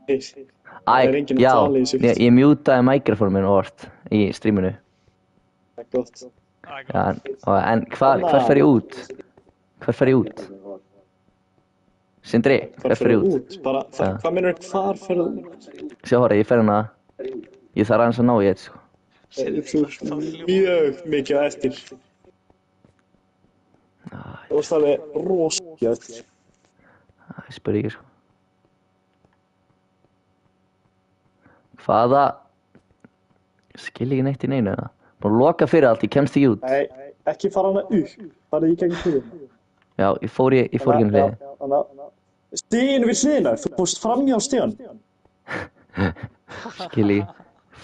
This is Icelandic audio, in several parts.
Það enginn að tala í þessu. Ég mjútaði mikrofónum minn óvart í streaminu. Það gott. En hver fer ég út? Hver fer ég út? Sindri, hver fer ég út? Bara, hvað meinarðu hvar ferðu út? Sjá hóra, ég fer hérna. Ég þarf aðeins að ná í þetta, sko. Þú mjög mikið á eftir. Þú varst alveg rosalega eftir. Ég spyr ekki, sko. Hvaða? Ég skil ekki neitt í neinu, eða? Búin að loka fyrir allt, ég kemst ekki út. Nei, ekki fara hana upp. Farið í gegnum hliðina. Já, ég fór í gegnum hliðina. Stiginu við hliðina, þú fórst framhjá stigann. Skil ekki.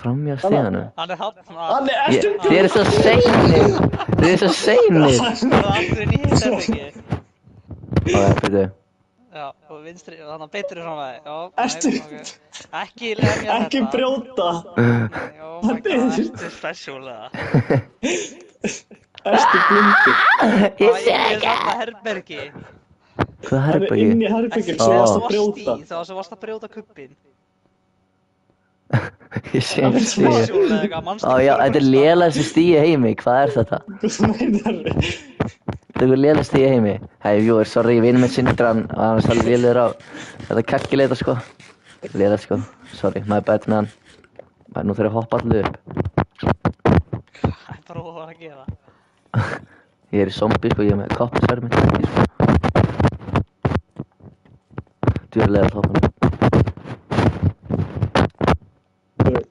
Framhjá stiganum? Hann er Hann er eftir. Þið eru svo seinir. Þið eru svo seinir. Það er aldrei nýtt herbergi. Byrju. Já, og vinstri, þannig að betur frá það. Já, Ertu? Ekki lemja þetta. Ekki brjóta. Jó, ertu special eða? Ertu blindur. Ég sé Það ekki. er herbergi. Hvað Hann er herbergi? inn í herbergi, svo varst að brjóta. Það sem varst að brjóta kubbin. Ég sé ekki stíði. Special eða eitthvað, manstu Já, þetta er lélegasti stíi í heimi. Hvað er þetta? Hvað meinarðu? Þetta er lélegasti stíi í heimi. Hei, Vjóður, sorry, ég vinur með Sindran og hann er svolítið lélegur á þetta kalkileita, sko. Lélega, sko. Sorry, my bad með hann. Nú þarf ég að hoppa allir upp. Það er bara hvað að gera. Ég er í zombie, sko, ég er með kopparsverð mitt ekki, sko. Djúrlega að hoppa nú. Hvað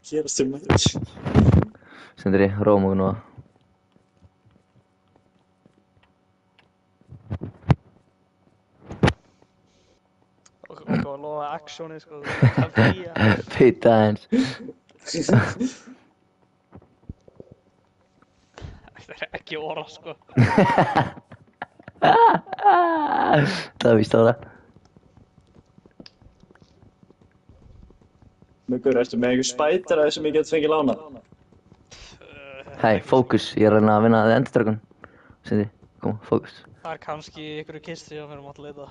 gerast þér með þessu? Sindri, róum okkur nú. Og að lofa actioni, sko. Það er fría. Pita aðeins. Það er ekki orða, sko. Það er víst á það. Muggur, ertu með einhver spætar að sem ég get fengið lánað? Hei, fókus, ég er að reyna að vinna að endurdragun. Sindri, kom, fókus. Það er kannski í ykkur kistu sem við erum átt að leita.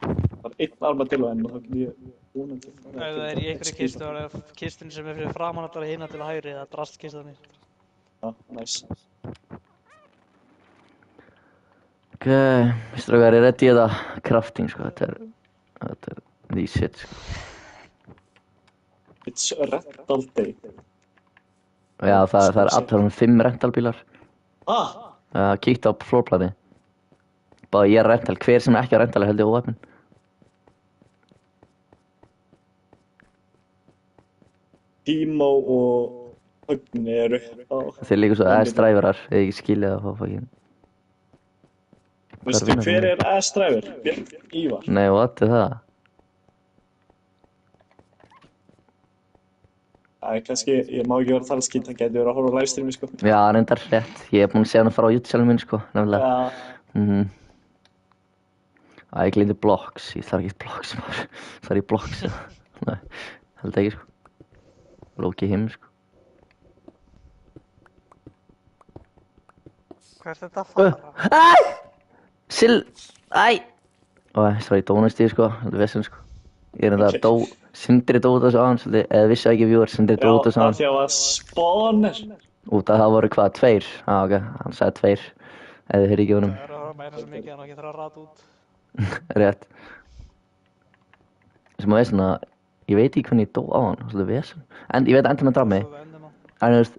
Það er einn armadillo enn og þá kan ég vonandi. Ef það er í ykkur kistu, þá er kistin sem er fyrir framan allar hina til hægri, það er drastkistan mér. Já, næs. Ok, strákar, ég reddi þetta crafting, sko, þetta er the shit, sko. It's a rental day. Já, það er allar 5 rentalbílar. Kíktu á floorplani. Bara ég er rental, hver sem er ekki á rental er heldur óheppinn. Tímó og Högni eru á. Þeir líka svo ass-dræverar, ég ekki skilja það á fucking. Veistu hver er ass-dræver? Björn Ívar. Nei, what er það? Það er kannski, ég má ekki vera að tala skýnt, hann getur verið að horfa á livestreami, sko. Já, reyndar rétt. Ég er búinn að segja hann að fara á YouTube-channel minn, sko, nefnilega. Já. Ég gleyndi blocks, ég þarf ekki blocks, maður. Þarf ég blocks, Nei, held ekki, sko. Lóki him, sko. Hvað er þetta að fara? Svo ég dónast í, sko, þetta er vesinn, sko. Ég er þetta Sindri dót þessu á hann, eða vissi ekki Vjóður, Sindri dót þessu á hann. Já, af því að það var spawner. Út af það voru hvað, 2? Ok, hann sagði 2. Eða þið heyri ekki honum. Það er að meina svo mikið, hann getur að rata út. Rétt. Sem að veist svona, ég veit ekki hvernig ég dó á hann, svolítið vesinn. En ég veit endur með draf mig. En þú veist,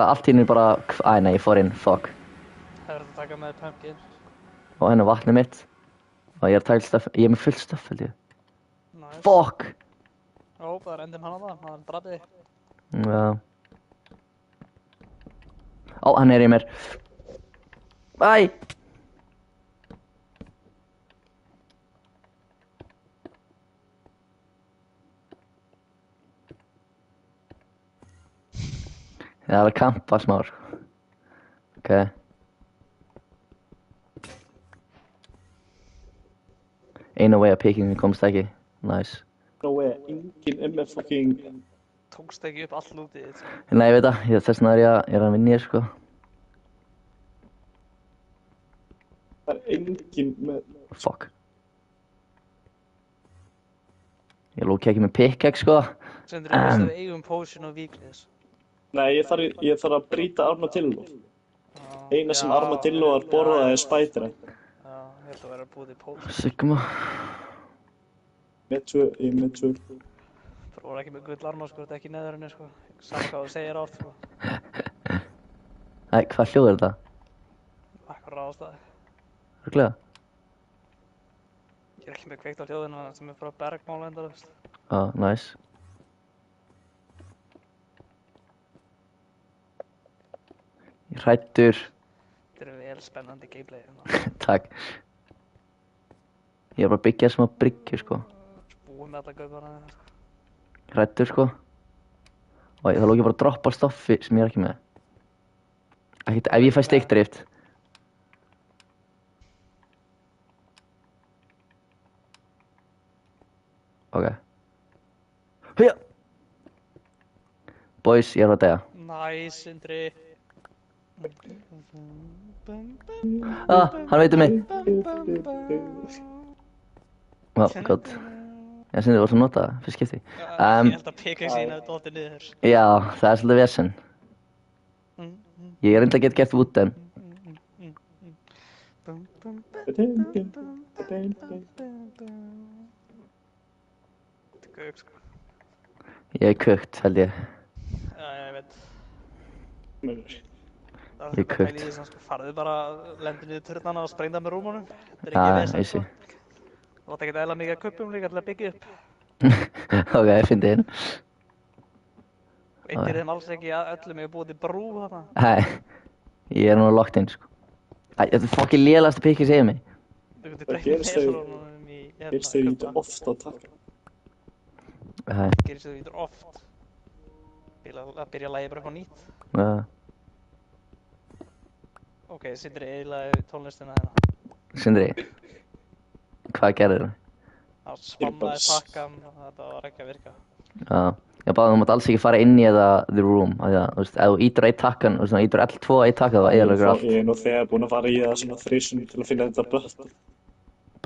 allt í henni bara, nei, ég fór inn, fuck. Það er að taka með pumpkin. Og henni vatnið mitt. Og ég er tælt stöff, ég er með fullt stöff, held ég. Nice. Fuck! Ó, það er endur hann á það, hann er drafið. Já. Ó, hann er í mér. Æ! Það er að kampa smá, sko. Ok. Einu vegi að pickingin komst ekki. Nice. No way, enginn er með fucking. Tókst ekki upp all lútið. Nei, ég veit það. Þess vegna er að vinna ég, sko. Það er enginn með. Fuck. Ég lóki ekki með pickaxe, sko. Sindri, þú veist að við eigum potion og weakness. Nei, ég þarf að brýta armadillo. Eina sem Já, armadilloar borða er spætira. Já, ég held að vera búið í potion. Sigma. Ég með tvö. Prófar ekki með gull armor, sko, þetta er ekki neðurinni, sko. Saman hvað þú segir átt, sko. Æ, hvað hljóð er þetta? Akkur ráðstæði. Röglega? Ég er ekki með kveikt á hljóðinu, sem er frá bergmála endar, veist. Nice. Ég hrættur. Þetta er vel spennandi gameplay, Takk. Ég er bara að byggja sem að bryggju, sko. Búið með alla gaupana þeirna, sko. Hrættur, sko. Og það lóki bara að droppa stoffi sem ég er ekki með. Ekkert, ef ég fæ steikdrift. Ok. Hýja! Boys, ég er að deyja. Nice, Sindri. Hann veit mig. Gott. Ég syndi að nota það, fyrst skipti. Ég held að pickaxe þín hefði dottið niður. Já, það er svolítið vesen. Ég er reyndar að geta gert wooden. Gauk, sko. Ég er kökt, held ég. Já, ég veit. Það Ég er bara kökt. pæla í því, sko. Farðu bara, lendir niður turnana og sprengda með rúmunum. Þetta er Já, ekki vesen, ég sé. Láta ekkert eðla mikið af kuppum líka til að byggja upp. Ok, fyndi inn. Eittir þeim alls ekki að öllum hefur búið til brú þarna. Hei, ég er núna locked in, sko. Æ, þetta er fokkið lélegasta pikkið segið mig. Þú getur Það breytt gerist þegar- meðfrónunum í Fyrst þegar ég íti oft á taka. Hei, Gerist þú ítur oft. Að byrja lagið bara upp á nýtt. Ok, Sindri eiginlega tónlistina hérna. Sindri. Hvað gerðir það? Það spammaði takkan og þetta var ekki að virka. Ég báði þú mátt alls ekki fara inn í þetta the room. Þú veist, ef þú ítur eitt takkan, þú veist, þú ítur L2 eitt takkan, þá eðalega allt. Ég er nú þegar búinn að fara í það svona þrisum til að finna þetta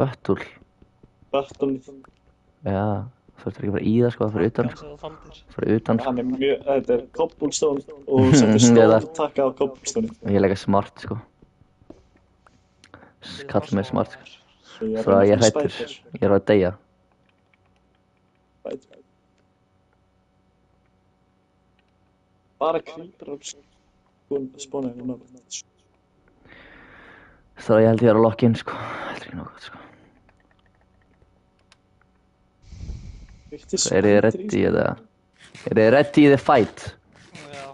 Böttul. böttul. Já, þú ert ekki bara í það, sko, það fyrir utan, Takkan sko. sem þú faldir. Fyrir utan, sko. Hann er mjög, þetta er cobblestone og setur stór takka á cobblestone. Og ég er leika smart, sko. Kall mig smart, sko. Svo að ég er hrættur. Ég er að deyja. Bara creeper af spónið núna. Svo ég held ég er að lock in, sko. Þetta er ekki nokkuð, sko. Svo er þið ready í þetta? Er þið ready í the fight? Já,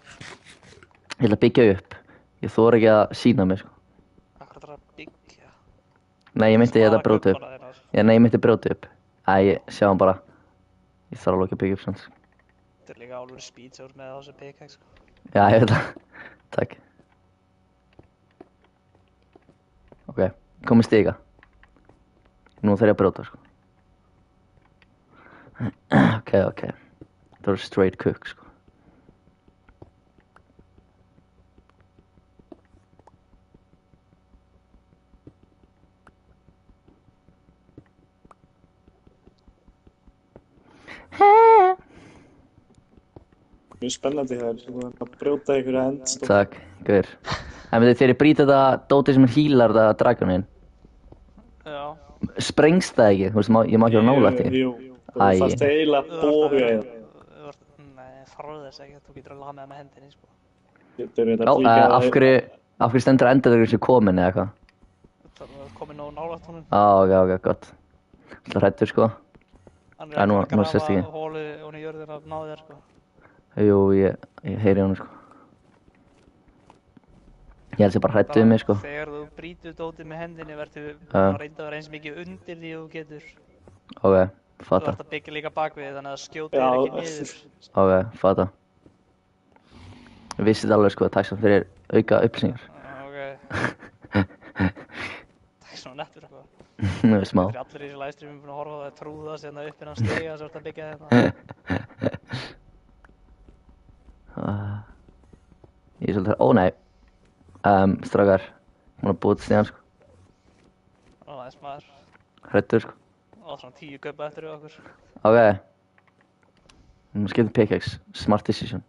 Ég ætla að byggja upp. Ég þori ekki að sína mig, sko. akkur þarf að byggja. Nei, ég meinti ég þetta brjóta upp. Kubbana þínar. Nei, ég meinti brjóta upp. Æ, sjá hann bara. Ég þarf alveg ekki að byggja upp svona. Þetta er líka álur speedsjór með þessu pickaxe, sko. Já, ég veit það. Takk. Ok, komið stiga. Nú þarf ég að brjóta, sko. Ok. Það er straight cook, sko. Mjög spennandi hér, að brjóta einhverja endstof. Takk, gaur. En veit þegar ég brýta þetta dótið sem hílar þetta dragoninn, Já. sprengst það ekki? Þú veist, ég má ekki vera nálægt því. Jú, þú Æ. þarft eiginlega boga í það. Nei, farðu þess ekki, þú getur að laga með hendinni, sko. Getur þetta Já, líka af hverju stendur endur þessu komin eða eitthvað? Það er komið nógu nálægt honum. Ok, gott. Það hrættur, sko. Hann Já, nú að sést ekki. grafa hólu ofan í jörðina af náði þér, sko. Jú, ég heyri honum, sko. Ég held sér bara hrættu um mig, sko. Þegar þú brýtur dótið með hendinni verður Já. að reynda að vera eins mikið undir því þú getur. Ok, Þú fatta. ert að byggja líka bakvið þannig að skjótið Já. er ekki niður. Ok, fatta. Ég vissi þetta alveg, sko. Takk samt fyrir auka upplýsingar. Ok. Það er svona nettur, sko. Smá. Þegar allir í þessu livestreamum búin að horfa á það að trúða sérna upp innan stiga svo ert að byggja þetta. Ég er svolítið, nei. Strákar, hún har búið til stíðan, sko. Ó, næs maður. Hrættur, sko. Og svona 10 gubba eftir okkur. Ok. Nú skiptum pickaxe. Smart decision.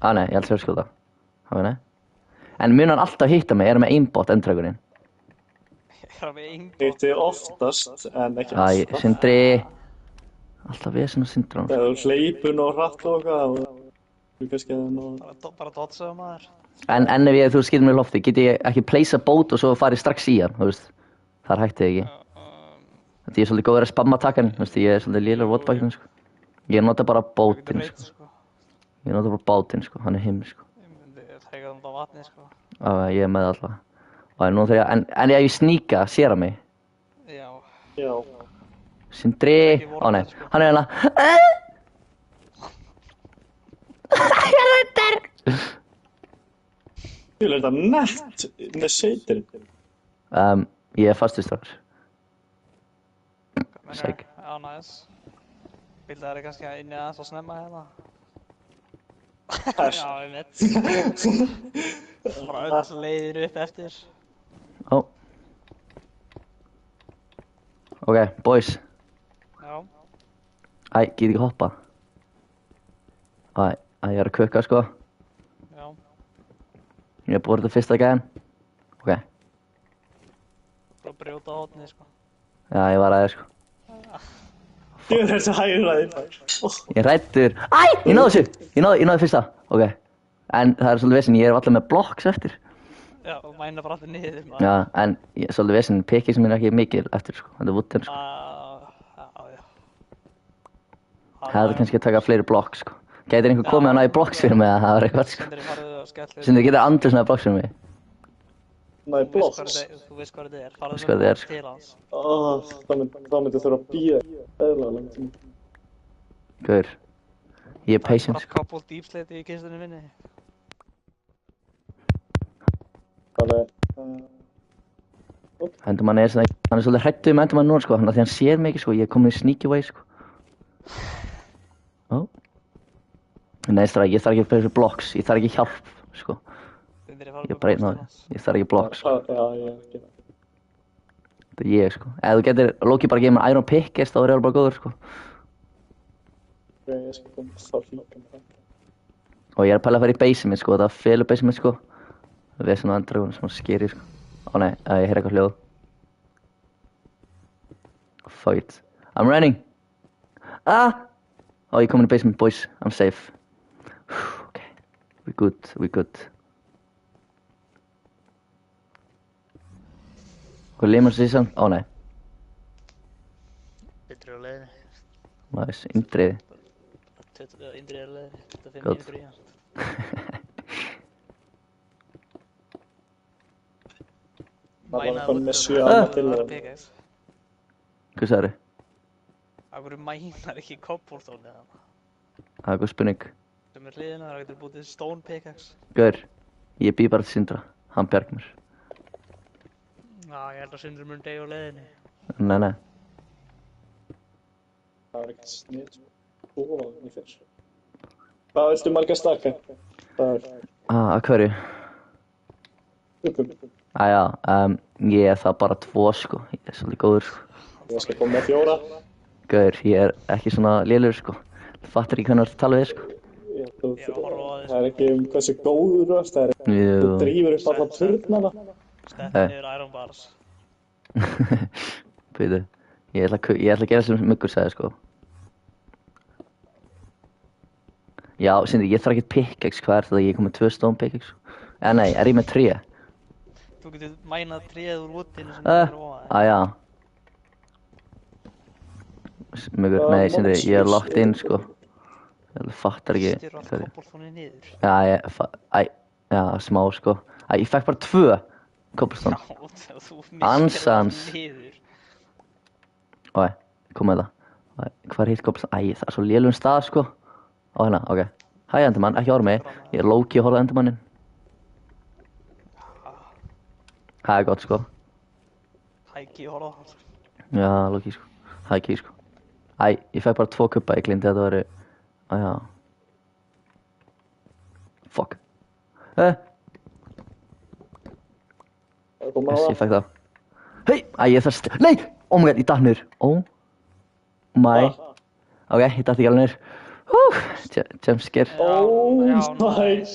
Nei, ég held að skjóta. Ok, nei. En mun hann alltaf hitta mig? Er hann með aimbot, enddragurinn? Er hann með einbótt? Hitti oftast, en ekki Æ, alltaf. Sindri. Alltaf vesen að Sindri hann. Þegar þú hleypur og hratt og eitthvað, þú kannski að ná... Bara dodsaðu maður. En ef þú skiptum mig í lofti, get ég ekki placea bót og svo farið strax í hann, þú veist? Þar hætti ég ekki. Þetta ég er svolítið góður að spamma takkan, þú veist, ég er svolítið lélegur votbækinn, sko. Ég nota bara bótinn, sko. Ég nota bara bátinn, sko, hann er himmi, sko. Ég myndi teka það á vatni, sko. Já, ég er með allavega. Og nú þegar ég, en ef ég sníka, sér hann mig. Já. Já. Sindri, nei, hann er hérna. Ég er hættar. Þú er þetta nett með sveitirinn. Ég er fastur strafur. Sæk. Já, næs. Bildaði kannski inni aðeins og snemma hérna. Já, ég veit. Bara öll leiðir upp eftir. Ó. Ok, boys. Já. Get ekki hoppa. Ég er að kukka, sko. Já. Ég er búið þetta fyrsta gæðan. Ok. Bara brjóta hótnið, sko. Já, ég var aðeins, sko. Þú er þessi hægræði þar. Ég rættur. Ég náði þessu. Ég náði fyrsta. Ok. En það er svolítið vesinn, ég er alltaf með blocks eftir. Já, og mæna bara alltaf niður, maður. Já, en svolítið vesinn, pikkið sem er ekki mikil eftir, sko. Þetta er wooden, sko. Já. Það er kannski að taka fleiri blocks, sko. Gætir einhver komið að næði blocks fyrir mig að það var eitthvað, sko. Sindri farið og skellið. Sindri, getur andri svona blocks fyrir mig? Næ, blocks. Þú veist hvað þetta er. Farið Veist hvað þetta er, sko. til hans. Þá myndi þurfa að býða eðla lengi. Gaur. Ég er patient, Bara sko. couple dýpsleiti í kistunni minni. Þannig, Endumann er svona, hann er svolítið hrættur með endumann núna, sko. Þannig að því hann sér mig ekki, sko. Ég er komin í sneaky way, sko. Ó. Nei, stráð, ég þarf ekki fyrir blocks. Ég þarf ekki hjálp, sko. Sindri farið Ég bara einn á því. Ég þarf ekki blocks, sko. já, ég er ekki það. Þetta er ég, sko. Ef þú getur Loki bara að gefa mér Iron Pickers, þá er ég bara góður, sko. Ég skal koma þá hlýka með það. Og ég er að pæla að fara í base mitt, sko. Það felur base mitt, sko. Það er svona andrægun, svona skeri, sko. Ó nei, ég heyr eitthvað hljóð. Fuck it. I'm running. Ég er komin í base mitt, boys. I'm safe. Okay. We good. Hvað limur síðan? Ó nei. Sindri á leiðinni. Nice, indriði. Indri er á leiðinni. 25 Gott. mínútur í hann. Það var Mænaði komið með út 7 það annað til var og... að pika þess. Hvað sagði? Af hverju mænar ekki cobblestone eða? Það er góð spurning. Sem er hliðina, það getur bútið stone pickaxe. Gaur, ég bý bara til Sindra. Hann bjarg mér. Já, ég held að Sindri mun deyja á leiðinni. Nei. Það var ekkert snið, sko. Í fyrr. Hvað viltu marga stakka? Það er... Að hverju? Uppum. Ég er það bara 2, sko. Ég er svolítið góður, sko. Ég skal koma með 4. Gaur, ég er ekki svona lélegur, sko. Þú fattar ekki hvernig þú ert að tala við, sko. Það er ekki hversu góður þú varst, það er Jú. þú drífur upp alla turnana. Stefni yfir Iron Bars. Býtu. Ég ætla að gera sem Muggur sagði, sko. Já, Sindri, ég þarf ekkert pickaxe. Hvað er þetta? Ég er komið 2 stone pickaxe. Nei, er ég með 3? Þú getur mænað tréð úr woodinu sem er ofan. Já. Muggur, nei, Sindri, ég er locked in, sko. Ég fattar ekki Styrir allt hverju. cobblestone niður. Já, smá, sko. Ég fekk bara 2 cobblestone. Já, og þú Ansans. mistir niður. Kom með það. Hvað er hitt cobblestone? Það er svo lélum stað, sko. Hérna, ok. Hæ, endermann, ekki orða mig. Ég er Loki að horfa á endermannin. Það er gott, sko. Hæki, horfa á hann. Já, Loki, sko. Hæki, sko. Ég fekk bara 2 kubba, ég glindi að þetta væri... Já. Fuck. Yes, ég fekk það. Hei! Ég þarf Nei! Oh my god, ég datt niður. Oh my. Ok, ég datt ekki alveg niður. Jumpscare. Oh Já, my god.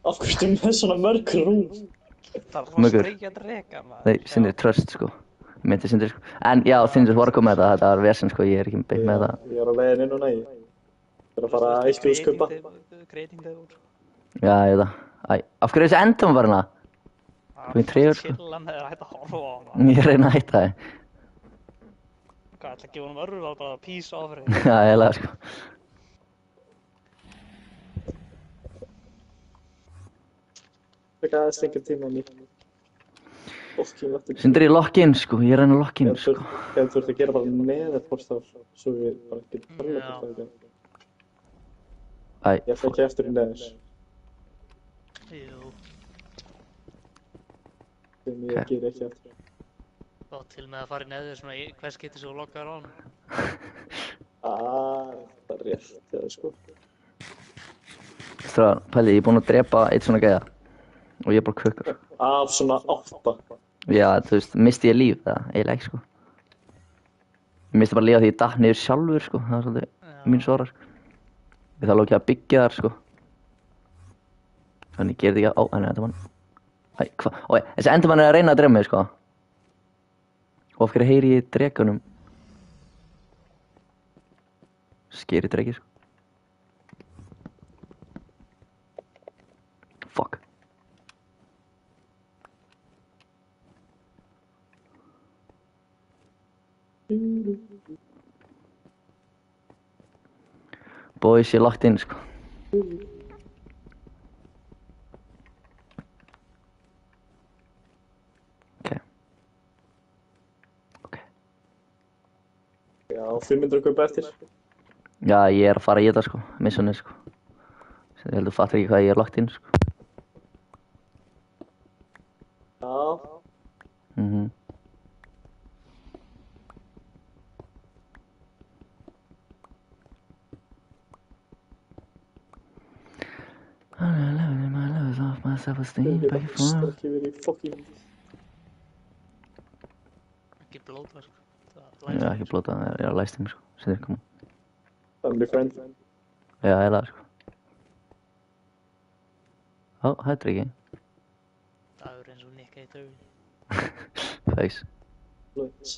Af hverju ertu með svona mörg rúm? Það er Muggur. rosa reykja drega, maður. Nei, Sindri, tröst, sko. Ég meinti Sindri, sko. En já, Sindri, þú voru að koma með þetta. Þetta var vesen, sko. Ég er ekki beint með þetta. Ég er á leiðinni núna, ég er að fara að eitt úr skumpa. Greiting þegar. Já, ég veit það. Æ, af hverju er þessi endum var hérna? Hvað er tregur, sko? Chillan er hægt að horfa á hana. Ég reyna að hætta það. Hvað, ætla að gefa honum örvar bara peace offering? Já, ég lega, sko. Það er aðeins lengri tíma en ég. Fólki láttu. Sindri, lock-in, sko. Ég reyna að lock-in, sko. Ég þurfti að gera bara með þetta postaf, svo við bara getum farið Já. postaf í dag. Æ, Ég ætla ekki eftir í neðis, Jú, sem ég ger ekki eftir. þá til með að fara í neður svona í hvers getur svo loggar á hann. Það er rétt, það er sko. Stráðan, pæli, ég er búinn að drepa eitt svona gæða. Og ég er bara kökkur. Af svona 8. Já, þú veist, misti ég líf, það eiginlega ekki, sko. Ég misti bara líf því ég datt niður sjálfur, sko. Það var svolítið mín svara, sko. Ég þarf alveg ekki að byggja þar, sko. Þannig ég gerði ekki á, henni, þetta mann. Æ, hvað? Ói, þessi endurmann er að reyna að drepa mig, sko. Og af hverju heyri ég dreganum? Skeri dregi, sko. Fuck. Boys, ég lagt inn, sko. Ok. Já, 500 kaupa eftir. Já, ég er að fara í þetta, sko. Missunni, sko. Ég held að þú fattar ekki hvað ég er lagt inn, sko. Já, Self-esteem, back and ég forth. ekki verið í fucking... Ekki blóta, sko. Já, ekki blóta, ég er að læst þeim, sko. Sindri, koma. Family friend. Já, ég er það, sko. Ó, hættur ekki. Dagur eins og nikka í dögun. Thanks. Blöðs.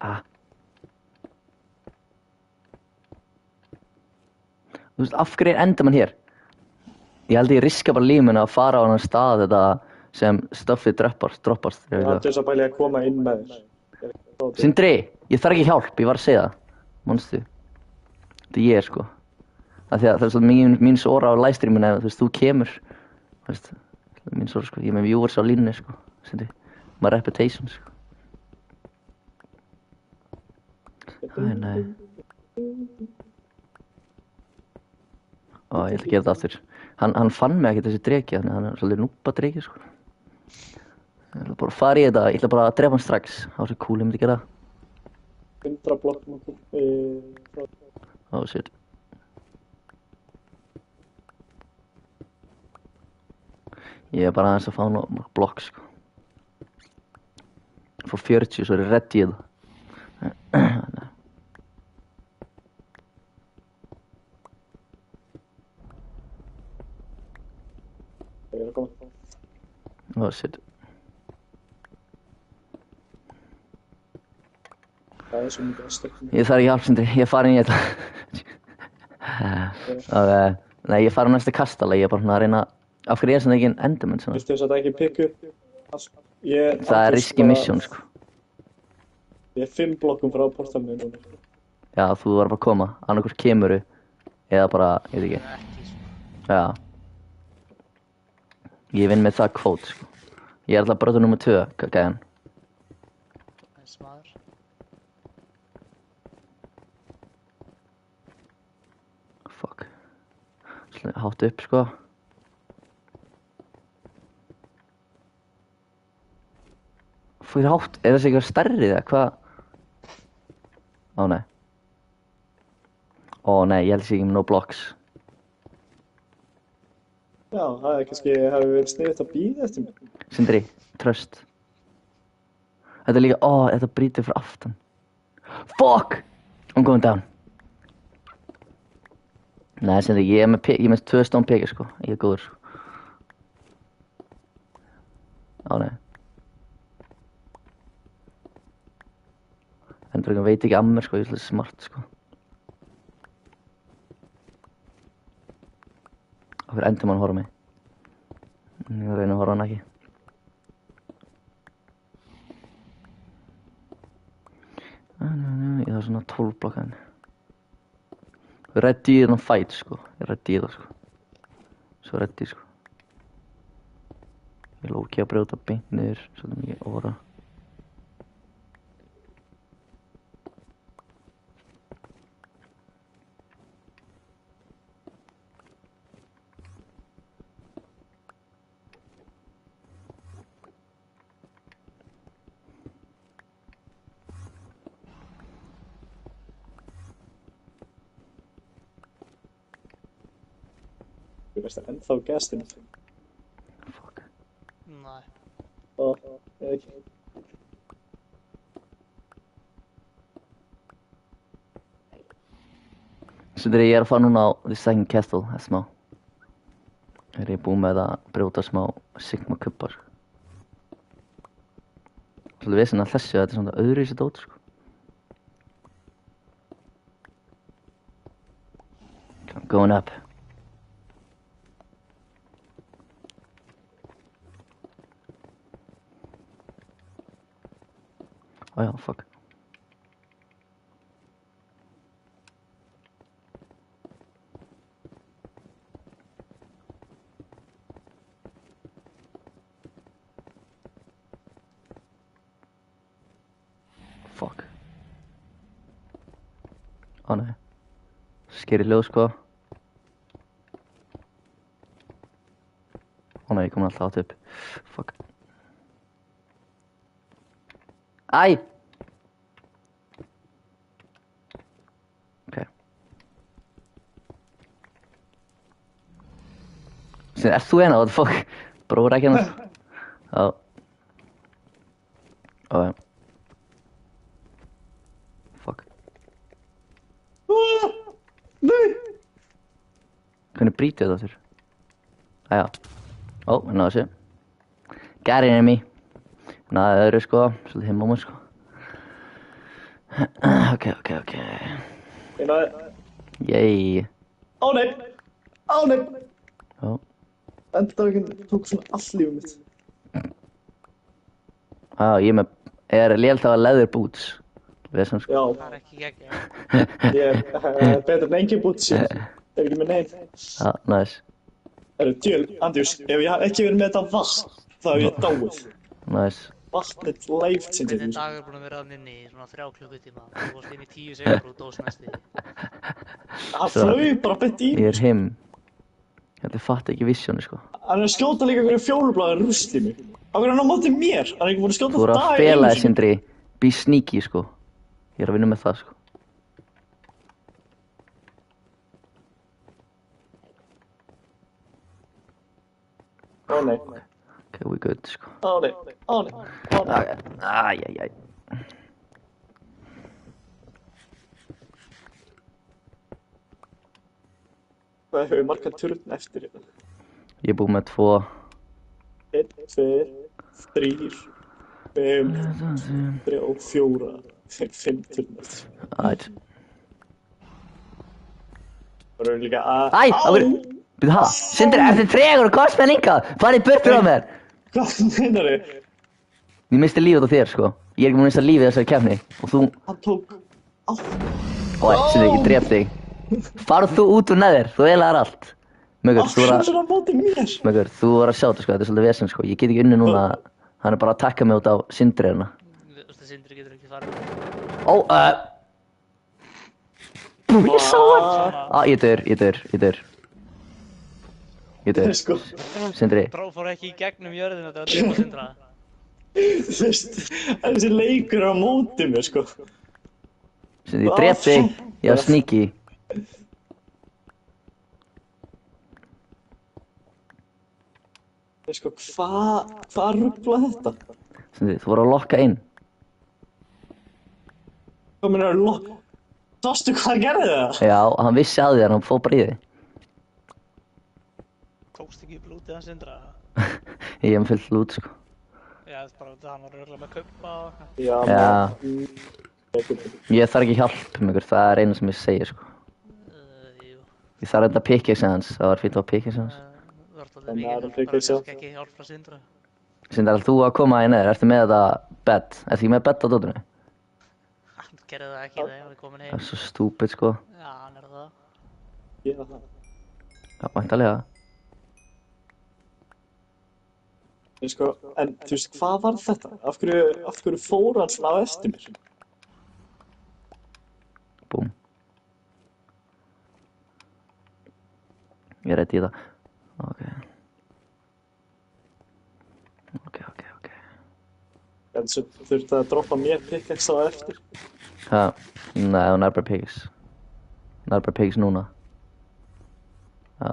Ah. Þú veist, af hverju endar mann hér? Ég held ég riska bara lífinu að fara á annan stað þetta sem stuffið droppast. Það er þess að bæli að koma inn með þér. Sindri, ég þarf ekki hjálp, ég var að segja það. Manstu? Þetta er ég, sko. Af því að það er svolítið mín sora á livestreaminu ef þú veist, þú kemur. Þú veist, það er mín sora, sko. Ég er með viewers á línunni, sko. Sindri, my reputation, sko. Æ, nei. Ó, ég ætla að gera þetta aftur. Hann fann mig ekkert þessi dreki, þannig að hann er svolítið núpa dreki, sko. Ég ætla bara að fara í þetta, ég ætla bara að drepa hann strax. Það var svo cool, ég myndi gera það. 100 blokkum. Oh shit. Ég er bara aðeins að fá nú blokk, sko. Ég fór 40, svo er ég redd í það. Ég er að koma. Oh shit. Það er svo mikið að stökkum. Ég þarf ekki hjálp, Sindri, ég er farin í þetta. Okay. Nei, ég fara á næsta kastala, ég er bara svona að reyna... Af hverju er þetta ekki en enderman, svona? Viltu þess að það ekki pikku? Það er risky mission, sko. Ég er 5 blokkum frá portalinu núna. Já, þú var bara að koma, annarkvort kemuru, eða bara, ég veit ekki. Ekki, sko. Já. Ég vinn með það kvót, sko. Ég er alltaf brötu nummer 2, gæðan. En smaður. Fuck. Svolítið hátt upp, sko. Fyrir hátt, er þessi eitthvað stærri eða hvað? Ó nei. Ó nei, ég held þessi ekki með no blocks. Já, það er kannski, hefur verið sniðugt að bíða eftir mér. Sindri, tröst. Þetta er líka, þetta brýtur fyrir aftan. Fuck! I'm going down. Nei, Sindri, ég er með 2 stón peki, sko. Ég er góður, sko. Nei. Endur veit ekki að mér, sko. Ég er svolítið smart, sko. Okkur endur mann horfa mig. Ég reyna að horfa hann ekki. Ég þarf svona 12 blokkaðin. Við reddi í þennan fight, sko. Ég reddi í það, sko. Svo reddi, sko. Ég lóki að brjóta beint niður, svolítið mikið óra. Þú veist það ennþá gestinu. Fuck. Nei. Ekki. Sindri, ég er að fara núna á The Second Castle, það er smá. Ég er búinn með að brjóta smá Sigma kubba, sko. Svolítið vesen að þessu, þetta er svona öðruvísi dót, sko. I'm going up. Já, fuck. Fuck. Nei. Skeri hljóð, sko. Nei, ég kom alltaf átt upp. Fuck. Æ! Ok. Sindri, ert þú hérna? What the fuck? Bróður ekki hérna? Já. Já. Fuck. Nei! Hvernig brýtið þetta þurr? Æja. Náðu þessu. Got it in me. Náðu öðru, sko. Svolítið heim á mér, sko. Ok. Ég náði. Yey. Nei! Já. Endurinn tók svona allt lífið mitt. Ég er lélt að leather boots. Vesen, sko. Já, Það er ekki gegn. ég er betur en engin bútt sín. Ef ekki með neinn. Nice. Andjús, ef ég hef ekki verið með þetta vatn, þá hef ég dáið. Nice. Vatnið læft sem Hvernig þetta. dagur er búinn að vera inni í svona 3 klukkutíma. Þú varst inn í 10 sekundur og dós næstu. Það flög bara beint í Ég mig. er him. Þetta fatt ekki vissjónu, sko. Hann er að skjóta líka einhverju fjólublaði rusl í mig. Á hverju hann á móti mér? Hann er ekki búin að skjóta Þú voru að dag fela einu þig, sinni. Sindri. Be sneaky, sko. Ég er að vinna með það, sko. Nei. Ok, we good, sko. Nei. Æjæjæj. Hvað hefur marga turn eftir hérna? Ég er búinn með 2. 1, 2, 3, 5, 3 og 4. 5 turn eftir. Æt. Það eru líka að... Æ, byrju það. Sindri, ertu tregur og kost með líka? Farið burt frá mér. Hvað meinar þið? Ég misti lífið á þér, sko. Ég er ekki búinn að mista lífið í þessari keppni. Og þú... Hann tók... Sindri, ég drep þig. Farðu þú út úr neðir, þú eiginlegar allt. Möggur, þú Hann er á móti mér. Möggur, þú voru að sjá þetta, sko. Þetta er svolítið vesen, sko. Ég get ekki unni núna. Hann er bara að takka mig út á Sindri hérna. Þú veist að Sindri getur ekki farið. Ég sá hann. Ég dör. Sko, Sindri. Bró fór ekki í gegnum jörðina þegar það var Sindra. þú veist, þessi leikur er á móti mér, sko. Sindri, ég drep þig. Ég var sneaky. Sko, hvað ruggla þetta? Sindri, þú voru að lokka inn. Hvað minnur að lokk? Sástu hvað hann gerði það? Já, hann vissi að því að hann fór bara í því. Tókst ekki upp lútið hans Sindra? Ég hef fyllt lút, sko. Já, það er bara það, hann var örugglega með kubba og... Já. Ég þarf ekki hjálp með ykkur, það er eina sem ég segir, sko. Jú. Ég þarf enda pickaxe hans, það var fínt á pickaxe hans. Þú ert En það er alveg að mikið, pickaxe. bara ekki hjálp frá Sindra. Sindri, er þú að koma í neður? Ertu með þetta bed? Ertu ekki með bed á dóttunni? Hann gerði það ekki þegar hann er komin Það heim. er svo stúpid, sko. Já, hann er það. Ég það. Já, væntanlega. Sko, en þú veist, hvað var þetta? Af hverju fór hann svona á eftir mér? Búm. Ég er rétt í það. Ok. En svo þurfti að droppa mér pickaxe á eftir. Ha, nei, hún er bara pickaxe. Hún er bara pickaxe núna. Já.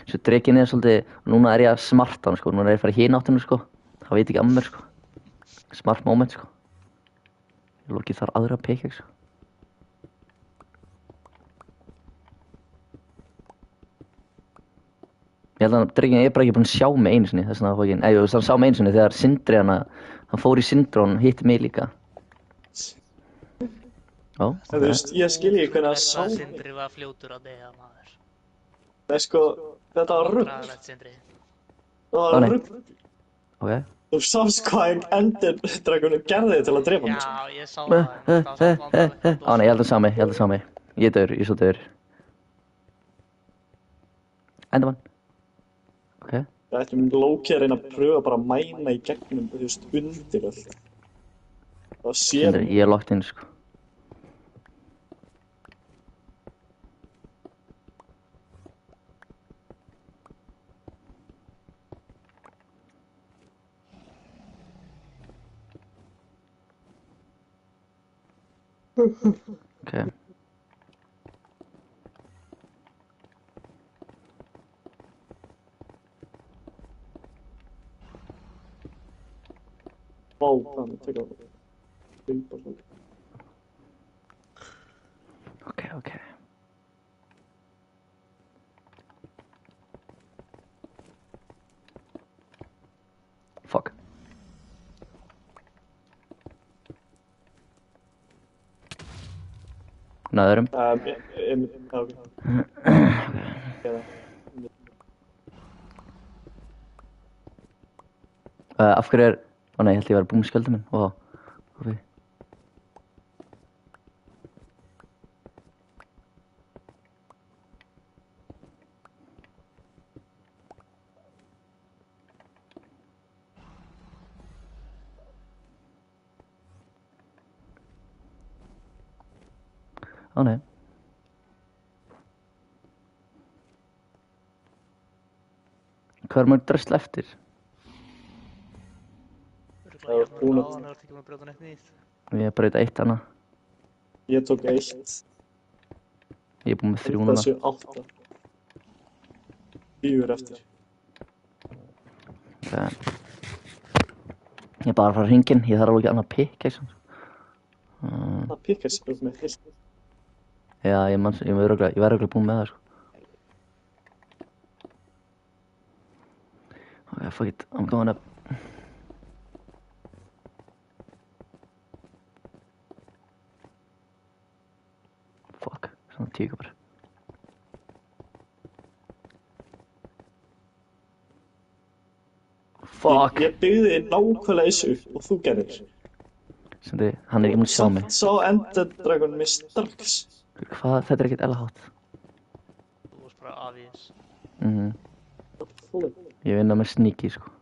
Svo drekinn er svolítið, núna er ég að smarta hann, sko. Núna er ég að fara í hina áttinu, sko. Það veit ekki af mér, sko. Smart moment, sko. Ég loki þar aðra pickaxe, sko. Ég held að drekinn er bara ekki búinn að sjá mig einu sinni, þess vegna það fór ekki inn. Þú veist, hann sá mig einu sinni þegar Sindri hann fór í Sindri og hann hitti mig líka. Ó, En þú veist, ég skil ekki hvernig hann Þetta sá mig. Sindri var fljótur að deyja, maður. Nei, sko, þetta var rugg. Dragalegt Sindri. Það Ó, var nei. rugg. ok. Þú sást hvað Ender-dragonum gerði til að drepa mig. Já, ég sá það, en það var samt vandræðalegt. Á, nei, ég held að sá mig, Ég er daur, ég er svo daur. Endamann. Ok. Það ættum Loki að reyna að pröfa bara að mæna í gegnum, þú veist, undir allt. Það sér Sindri, ég er locked inn, sko. Ok. Vá, hvað með teka það. Hlaupa svona. Ok. Fuck. Náðurum. Já, ok. Eða, Af hverju er... Ó nei, ég held ég var búinn með skjöldum minn. Ó, ok. Ó nei. Hvað er mörg drösl eftir? Örugglega Það var búin að- hann er ekki með að brjóta neitt nýtt. Ég braut eitt hana. ég tók 1. Ég er búinn með 3 núna. Þessu 8. 4 eftir. Ok. Ég er bara að fara hringinn. Ég þarf alveg ekki annað pickaxe. Það pickaxe upp með heilt. Já, ég verð örugglega búinn með það, sko. Ok, fuck it. I'm going up. Fuck. Svona 10 kopar. Fuck. Ég byggði nákvæmlega þessu upp og þú gerðir. Sindri, hann er ekki múin að sjá mig. Samt sá Ender-dragon mig strax. Hvað? Þetta er ekkert eðla hátt. Þú varst bara afís. Ég vinna með sneaky, sko.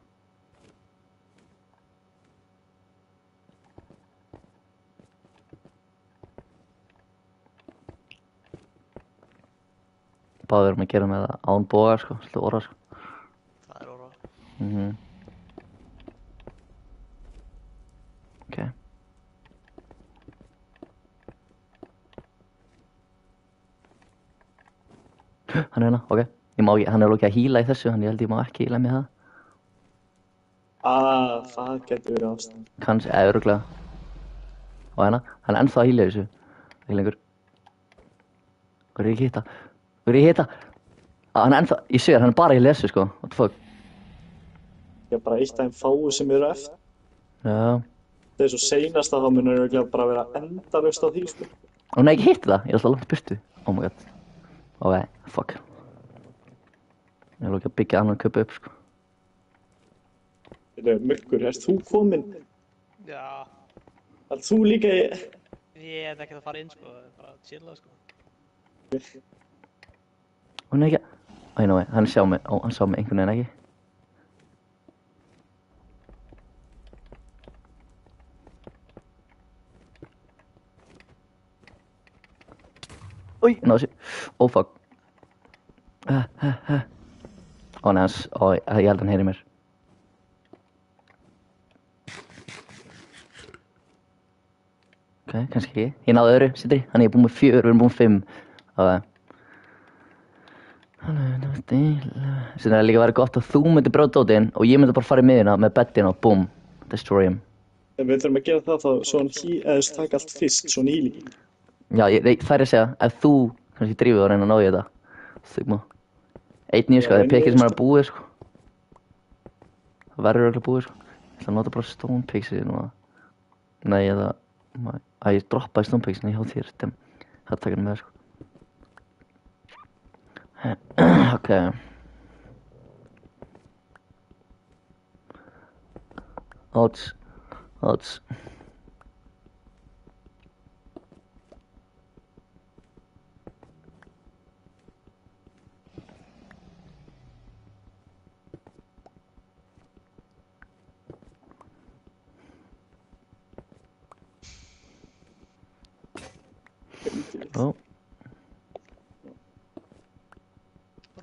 Báðir erum að gera með það án boga, sko. Svolítið orða, sko. Það er orða. Ok. Hann er hérna, ok. Ég má ekki, hann er alveg að híla í þessu, hann ég held ég má ekki híla með það. Það getur verið ástæðan. Kanski, eða örugglega. Og hérna, hann er ennþá að hýla þessu. Ekki lengur. Hvað er ég að hitta? Hann er ennþá, ég sér, hann er bara að hýla þessu, sko. What the fuck? Ég er bara eitt af þeim fáu sem eru eftir. Já. Það er svo seinasta þá munur örugglega bara vera endalaust á því, sko. Ó nei, ekki hitti það. Ég er alltaf langt burtu. Oh my god. Ok, fuck. Ég er ekki að byggja annan köpa upp, sko. Muggur, ert þú kominn? Já, Að þú líka í... ég hef ekkert að fara inn, sko. Bara að chilla, sko. Ó nei, ekki. Æ, ná, hann sá mig. Ó, hann sá mig einhvern veginn ekki. Új, náðu sér. Ó, fuck. Ó, nei, hans. Ó, ég held hann heyri mér. Ok, kannski ekki. Ég náði öðru, Sindri. Þannig ég er búinn með 4, við erum búinn með 5. Ok. Sindri, það er líka verið gott að þú myndir brjóta dótinn og ég myndi bara fara í miðjuna með beddina og boom, destroy him. En við þurfum að gera það þá, svo hann taka allt fyrst, svo nýlíking. Já, það er að segja, ef þú kannski drífið og reyna að ná í þetta. Þugma. 1-9, sko, það er pikkið sem er að búið, sko. Það verður örugglega búið, sko. Ég ætla að nota bara stone pixið núna. Nei, eða... ég droppaði stone pixið hjá þér, dem. Það takkar með, sko. Ok. Odds. Ó.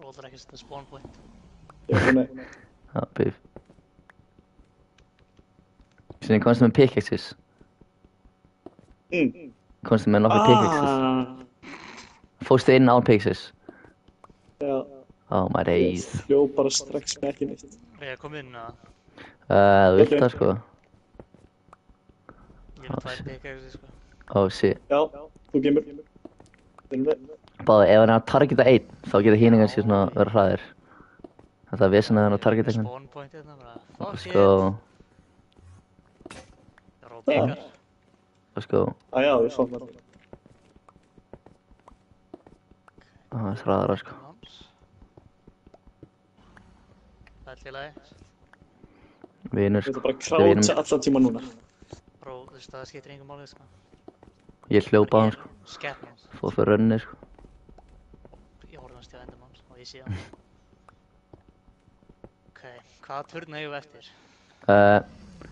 Róðar ekki setja spawn point. Já, nei. Já, byrð. Sinni, komstu með pickaxes? Komstu með nokkra pickaxes? Fórstu inn án pickaxes? Já. Oh my days. Ég hljóð bara strax með ekki neitt. Ég kom inn að... Þú vilt það, sko? Ég er 2 pickaxes, sko. Oh, shit. Já, þú kemur. Finnum við. Báði, ef hann er að targeta 1, þá getur hínu kannski svona vera hraðir. Þetta er vesen að hann er að targeta eitthvað. Spawn point hérna, bara... Fuck Let's it. go. Það er pickar. Let's go. Já, við fáum það. Það er hraðara, sko. Það er til lagi. Vinur, Við sko. þurfum bara að krátsa allan tíma núna. Bró, þú veist, það skiptir engum máli, sko. Ég hljópa á hann, sko. Skepnum. Fór fyrir rönni, sko. Ég horfði hans til að endum hans og ég sé hann. Ok, hvaða turn eigum við eftir?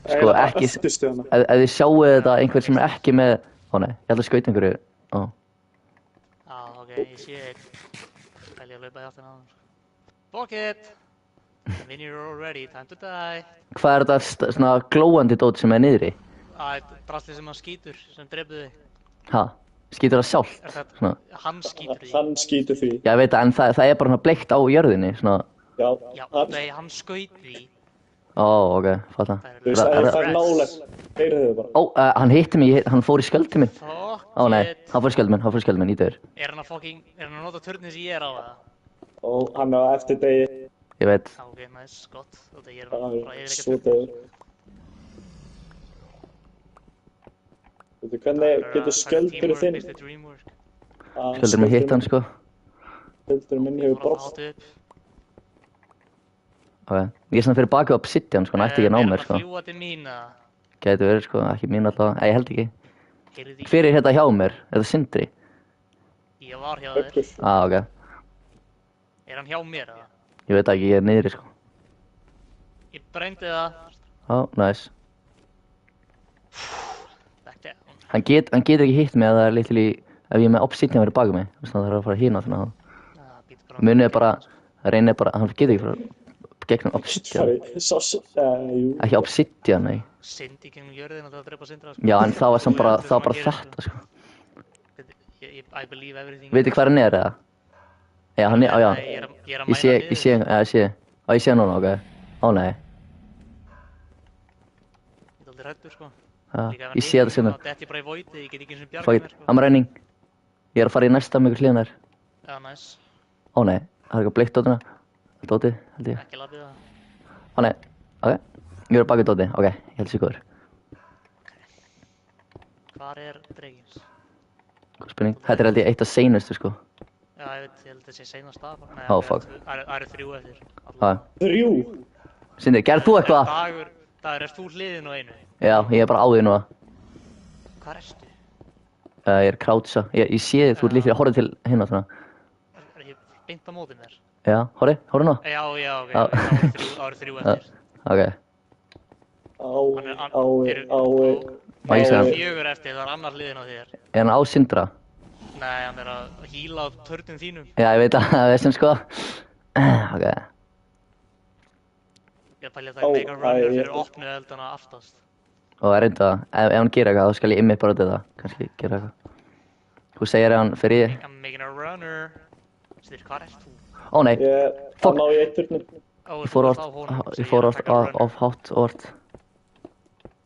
Sko, ekki... Eftirstu hana. Ef þið sjáu þetta einhver sem er ekki með... Ó nei, ég ætla að skauta einhverju. Ó. Já, ok, ég sé einn. Pæli að laupa í áttina á hann. Fuck it! When you're all ready, time to die. Hvað er þetta svona glóandi dót sem er niðri? Drasli sem hann skýtur, sem drefðu þig. Ha? Skýtur það sjálf? Er það... Svona. Hann skýtur því. Hann skýtur því. Já, ég veit það, en það er bara svona bleikt á jörðinni, svona... Já, Já, nei, hann skaut því. Ó, ok, fatta. Þú veist, ef það er nálægt, heyrðu þau bara. Ó, hann hitti mig, hann fór í skjöldi minn. Fuck Ó nei, it. hann fór í skjöldi minn, í döður. Er hann að nota turnið sem ég er á það? Og hann á eftir degi. Ég veit. Já, ok, nice, gott. Þetta ég er Það bara er yfirleitt svo döður. Veitu, hvernig getur skjöldur þinn? Skjöldur minn hitt hann, sko. Skjöldur minn hefur brott. Ok, ég er svona fyrir baki á Obsidian, sko, hann ætti ekki að ná mér, Er sko. hann að fljúa til mín, eða? Gæti verið, sko, ekki mín allavega. Nei, ég held ekki. Heyrðu því. Hver er hérna hjá mér? Er það Sindri? Ég var hjá þér. Muggur. Ok. Er hann hjá mér, eða? Ég veit ekki, ég er niðri, sko. Ég brenndi það. Nice. Back down. Hann getur ekki hitt mig að það er litli ef ég er með Obsidian verið baka mig. Þú veist, það þarf að fara hína þannig að Býtu munið bara, reynið bara, hann getur ekki frá gegnum Obsidian. Sorry, jú. Ekki Obsidian, nei. Syndi gegnum jörðina til að drepa Sindra, sko. Já, en það var samt bara, það var bara þetta, sko. I believe everything. Veitir hvað hann er, eða? Já, hann er, já. Nei, ég er að Ég sé, mæla niður. ég sé hann núna, ok. Ó, nei. svolítið hræddur, sko. Já, Líka ef ég sé þetta sinna. Detti bara í voidið, ég get ekki eins og Fuck bjargað it, mér, sko. I'm running. Ég er að fara í næsta með ykkur hliðan þær. Já, næs. Ó nei, það er eitthvað bleikt dótina. Dóti, held ég. Ekki lapið það. Ó nei, ok. Ég er að baka dóti, ok, ég held sér góður. Hvar er dregins? Góð spurning. Þetta er held ég eitt af seinustu, sko. Já, ég held að sé seinast af. Nei, Ó, fuck. Það eru 3 eftir. Já. 3. Sindri, gerð þú eitthvað? Dagur, erst þú hliðin á einu? Já, ég er bara á því núna. Hvar ertu? Ég er krátsa. Ég sé þið, þú ert líklega að horfa til hérna svona. Er ég beint á móti mér? Já, horfi nú. Já, ok. Já. Það eru 3 eftir. Ok. Má ég segja hann? 4 eftir, það er annar hliðin á þér. Er hann á Sindra? Nei, hann er að híla á törnum þínum. Já, ég veit að það er sem sko. Ok. Ég pæli að það er mega runner fyrir opnu eldana aftast. Og er reynda það. Ef hann gerir eitthvað, þá skal ég immi bara þetta. Kannski gera eitthvað. Þú segir ef hann fer í... I'm making a runner. Sýttir, hvað ert þú? Ó nei, Hann á í eitt turnum. ég fór of hátt orð.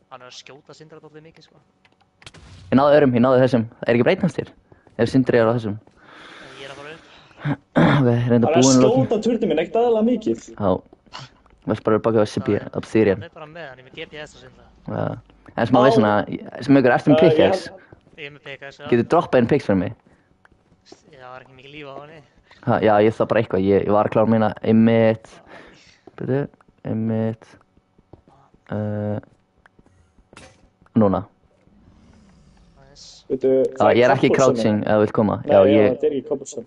Hann er að skjóta Sindra dálítið mikið, sko. Ég náði öðrum, ég náði þessum. Er ekki breytnast þér? Ef Sindri er á þessum. Ég er að fara upp. Ok, reynda Hann er að búinn lokin. skjóta turnum minn, ekkert aðalega mikið. Já. Vest bara baka á Obsidian. Hann er bara með hann, ég er með GPS á Sindra. Já. En sem að veist svona, sem ykkur eftir með pickaxe. Ég er með PKS, já. Getur droppað einn pickaxe fyrir mig? Já, það er ekki mikið líf á henni. Ha, já, ég þarf bara eitthvað. Ég var að klára mína einmitt. Byrju, einmitt. Núna. Nice. Já, ég er ekki crouching ef þú vilt koma. Nei, Já, já, ég... þetta er ekki cobblestone.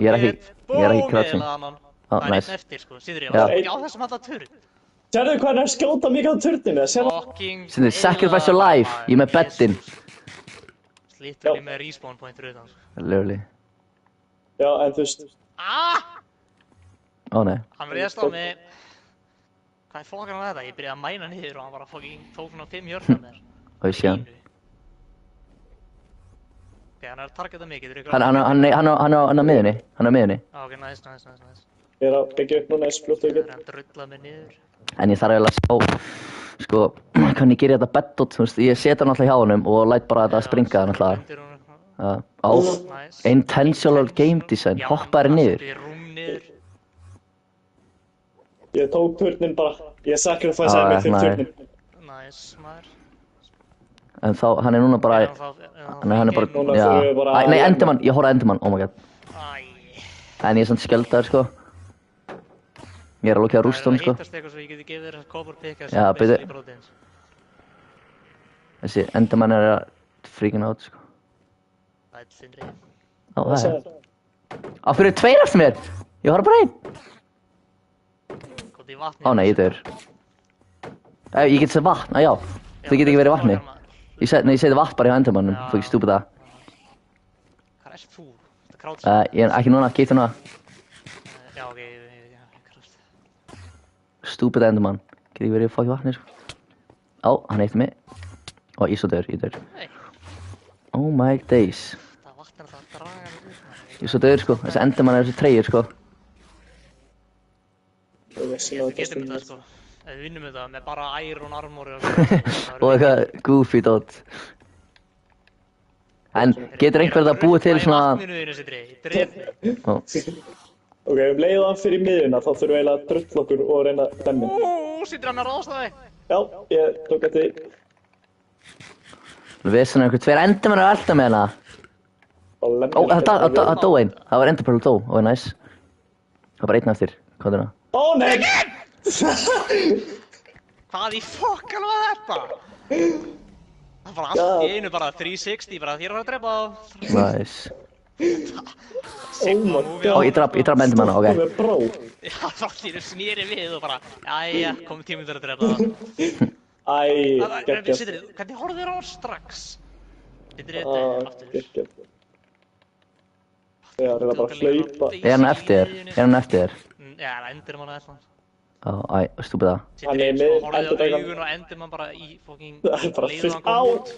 Ég er ekki crouching. Það er nice. einn eftir, sko. Sýður ég, Já. var ekki á þessum alltaf turn. Sérðu hvað hann er að skjóta mikið á turninu? Sérðu? Fucking... Sindri, sacrifice your life. Ég er með beddin. Slítur ég með respawn point fyrir utan, sko. Literally. Já, en þú veist, Ó nei. Hann réðst á mig. Hvað er fokkan á þetta? Ég byrjaði að mæna niður og hann bara fucking tók svona 5 hjörna með. Og ég sé hann. Ok, hann er að targeta mig, getur ykkur... Hann á miðunni. Hann á miðunni. Ok, nice. ég er að byggja upp núna eins fljótt og ég Það get. er að drulla mig niður. En ég þarf eiginlega að sjá, sko, hvernig gerir þetta beddot, þú veist, ég set hann alltaf hjá honum og læt bara þetta springa náttúrulega. Undir honum. Á, Nice. intentional game design, hoppaði niður. Já, rúm niður. Ég tók turnin bara, ég sacrificeaði mig fyrir nei. turnin. Nice, maður. En þá, hann er núna bara, hann er bara, Núna já. þurfum við bara Æ, nei, að- Enderman, ég horfði á Enderman, oh my god. En ég er svona skjöldaður, sko. Ég er að lókja að rústa hann, sko. Það er að hittast eitthvað svo ég geti gefið þér copper pick Já, byrju. Þessi Enderman er að freaking out, sko. Það er Sindri. Á, það er. Á, fyrir 2 eftir mér! Ég horfði bara einn. Gótt í vatni. Ó, nei, ég dör. Ég get séð vatn, já. Þau get ekki verið í vatni. Ég seti vatn bara hjá Endermannum, Já. þú ekki stúpid það. Hvað er þú? Þetta kráts. Ég er ekki núna, geit núna. Já, ok, já, kráts. Stúpid Enderman. Get ekki verið í fokki vatni, sko. Á, hann eitt mig. Ó, ég svo dör, ég dör. Nei, Oh my days. það vatn er það að draga mig út, maður. Ég svo dör, sko. Þessi Enderman er þessi treyjur, sko. Ég vissi Ég að held við getum þetta þetta, sko. Ef við vinnum þetta með bara iron armor og Og eitthvað goofy dot. En getur einhver það búið til svona... Vatninu þínu, Sindri. Ég dref þig. Ó, Ok, leið hann fyrir miðjuna, þá þurfum við eiginlega að drulla okkur og reyna að demmi. Sindri, hann er ráðast að þig. Já, ég tók eftir því. við svona einhver 2 Enderman að elda með hana. Og lemmi Ó, það dó einn. Það var Enderpearl dó, það var næs. Það var bara einn eftir. Hvað er það? Ó, nei! Hvað í fokkan var þetta? Það var allt í einu bara 360, bara þér var að drepa á. Næs. Sigma my movie Ó, ég draf Enderman, ok. Það er bró. Já, það var allir snýri við og bara, jæja, komum tíminn til að drepa það. Æ, geggjast. Sindri, hvernig horfðu þér á hann strax? Sindri, þetta er aftur. Geggjast. Já, reyna bara að hlaupa. Er hann eftir þér? Er hann eftir þér? Já, það endur mann aðeins. Á, stúpid það. Hann er Sindri, með horfðu á endurtekan- augun og endur mann bara í fokking Það er bara leiðu fullt hann kom á. út.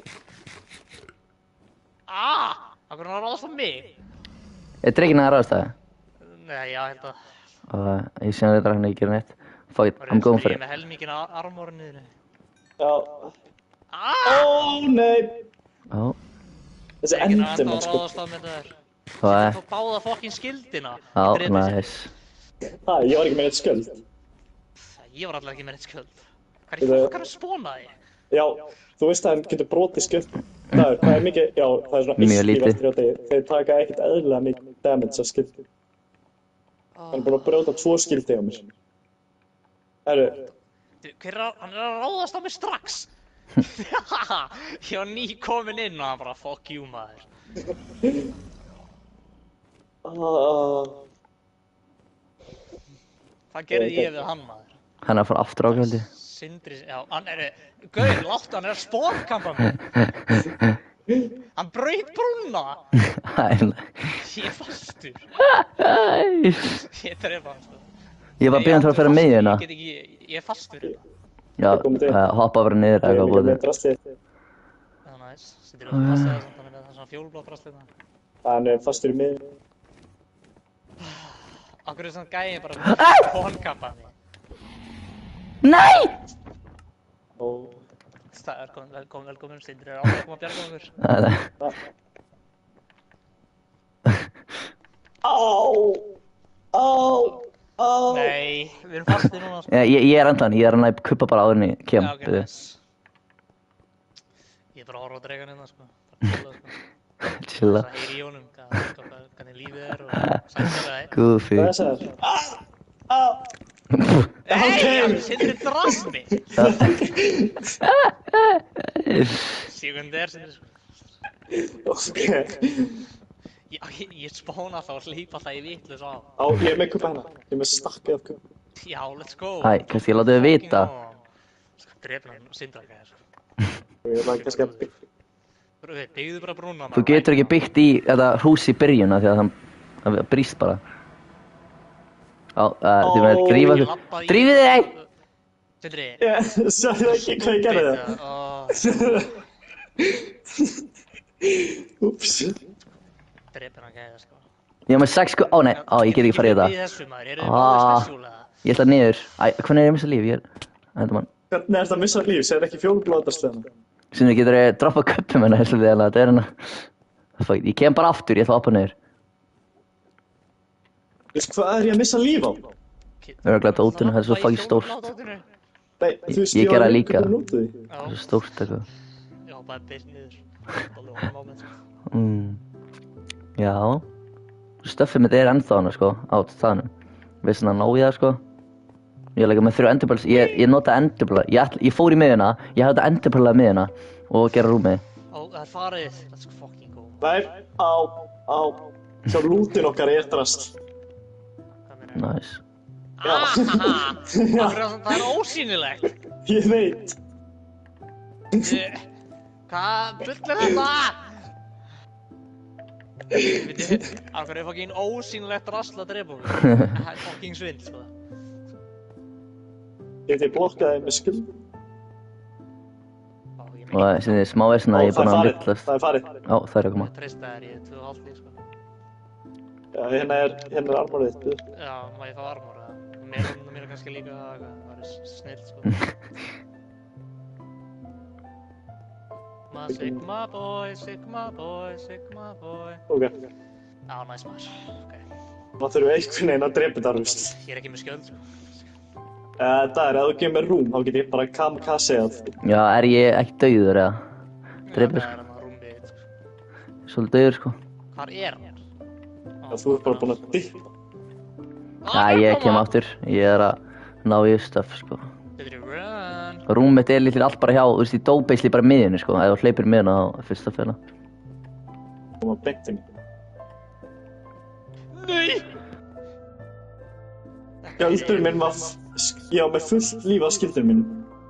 Það er hann að ráðast á mig. Er dreginn að ráðstæði? Nei, já, ég held að. Ég sé hann þetta hann ekki gera neitt. Fuck it, I'm going for Ég it. með helmingin armorinu þínu. Já. Ó, nei. Já. Þessi Ég er endur ennþá mann, að sko. ráðast á mér þar. Hvað Ég er? tók báða fokkin skildina. Já, Ég drepi sig. næs. Ég var ekki með eitt skjöld. Ég var allavega ekki með neitt skjöld. Hvað er Þetta- fokkar að spóna því? Já, þú veist að hann getur brotið skjöld. Hvað er mikið, já, það er svona Mjög eitt líf lítið. eftir á degi. Þeir taka ekkert eðlilega mikið damage á skjöld. Hann er búinn að brjóta 2 skildi á mér. Herru, Hann er að ráðast á mig strax! Ég var ný komin inn og hann bara fuck you maður. Hvað gerði ég við hann maður? Hann er að fara aftur á kvöldi. Sindri, já, hann er, gauð, láttu hann er að spórkampa mig. Hann braut brúna! Æ, Ég er fastur. Æ. Ég drepa hann, sko. Ég var beðinn til að fara með hérna. Ég get ekki, ég er fastur hérna. Já, hoppa bara niður ég er eitthvað líka búið. með drastlið. Já, næs. Sindri, þú passaði það samt hann er með það svona fjólblótt rastlið það. Hann er fastur í miðjum. Akkur er svona gæði bara hónkappa mig. Nei! Það er velkomin, Sindri er álega að koma að bjarga okkur. Nei. Á. Nei, við erum fastir núna, sko. Ég er endan, ég er að næpa kuppa bara áður en ég kem. Já, ok, næs. Ég er bara að horfa á dregan hérna, sko. Bara chilla, sko. Chilla. Það heyri í honum, hvernig lífið er og sættilega er. Goofy. Hvað er það? Nei, Sindri draf mig! Sigundar, Sindri, sko. Ok. Ég spóna alltaf og hlýpa alltaf í vitlaus á. Ég er með kuppa hérna. Ég er með stakkið af kuppa. Já, let's go. Æ, kannski ég láti þau vita. Sko, drefna hann Sindra gæði, sko. Ég var ekki að skemmt. Byggðu bara brúna. Þú getur ekki byggt í þetta hús í byrjun af því að það brýst bara. Já, þið verður að grífa þau. Drífið þig! Sindri. Ég sagði ekki hvað ég gerði það. Úps. Drefna hann gæði, sko. Ég er með 6 ó nei, ég get ekki farið í Í þetta. þessu maður, eru þið báðir spesjúlega? Ég ætla niður. Æ, hvernig er ég að missa líf? Ég er, þetta mann. Hvernig er þetta að missa líf? Segir ekki fjólblóðarsleðana. Sinni getur ég droppa köpum hennar þessu því að þetta er hennar. Ég kem bara aftur, ég ætla að oppa niður. Hvað er ég að missa líf á? Örgulega dótinu, það er svo fucking stórt. Nei, þú veist, Ég ég gera var líka. einhvern út í því. Það er svo stórt eitthvað. Já, bara byrð niður. Alveg á moment, sko. Já. Stöffið mitt er ennþá hana, sko, á staðnum. Veist hann að ná í það, sko. Ég er líka með 3 endurbæls, ég nota endurbæla. Ég fór í miðuna, ég hafði endurbæla miðuna og gera rúmið. Ó, það er farið. Let's fucking go. Nei, á. Hjá lútin okkar er drast. Hvað meina? Næs. Það er ósýnilegt. Ég veit. Hvað bull er þetta? Veitu, af hverju er fucking ósýnilegt drasl að drepa okkur? Það er fucking svind, sko. Ég blokkaði með skuld. Ó, ég Og það er smá vesna að ég er búinn að myllast. Það er farið. Já, það er að koma. Ég treysta þér, ég er 2,5 líf, sko. Já, hérna er armorið þitt. Já, má ég fá armor, eða? Mér er kannski líka það er snill, sko. Sigma boy, Sigma boy, Sigma boy. Ok. Já, næs maður. Ok. Það þurfum einhvern veginn að drepa þetta, veist. Ég er ekki með skjöld, sko. Það er, ef þú gefur mér rúm, þá get ég bara kamikazeað. Já, er ég ekki dauður eða? Dreipur, Það er hann að rúmið þitt, sko. svolítið dauður, sko. Hvar er hann? Þú ert bara búinn að dippa. Já, ég kem aftur. Ég er að ná í stöff, sko. Þetta er run. Rúm mitt er lítið allt bara hjá, þú veist, ég dó basically bara í miðjunni, sko. Ef þú hleypir í miðjuna á fyrsta fjöla. Koma beint til mig. Nei! Skjöldurinn minn var, ég var með fullt líf af skjöldurinn minn.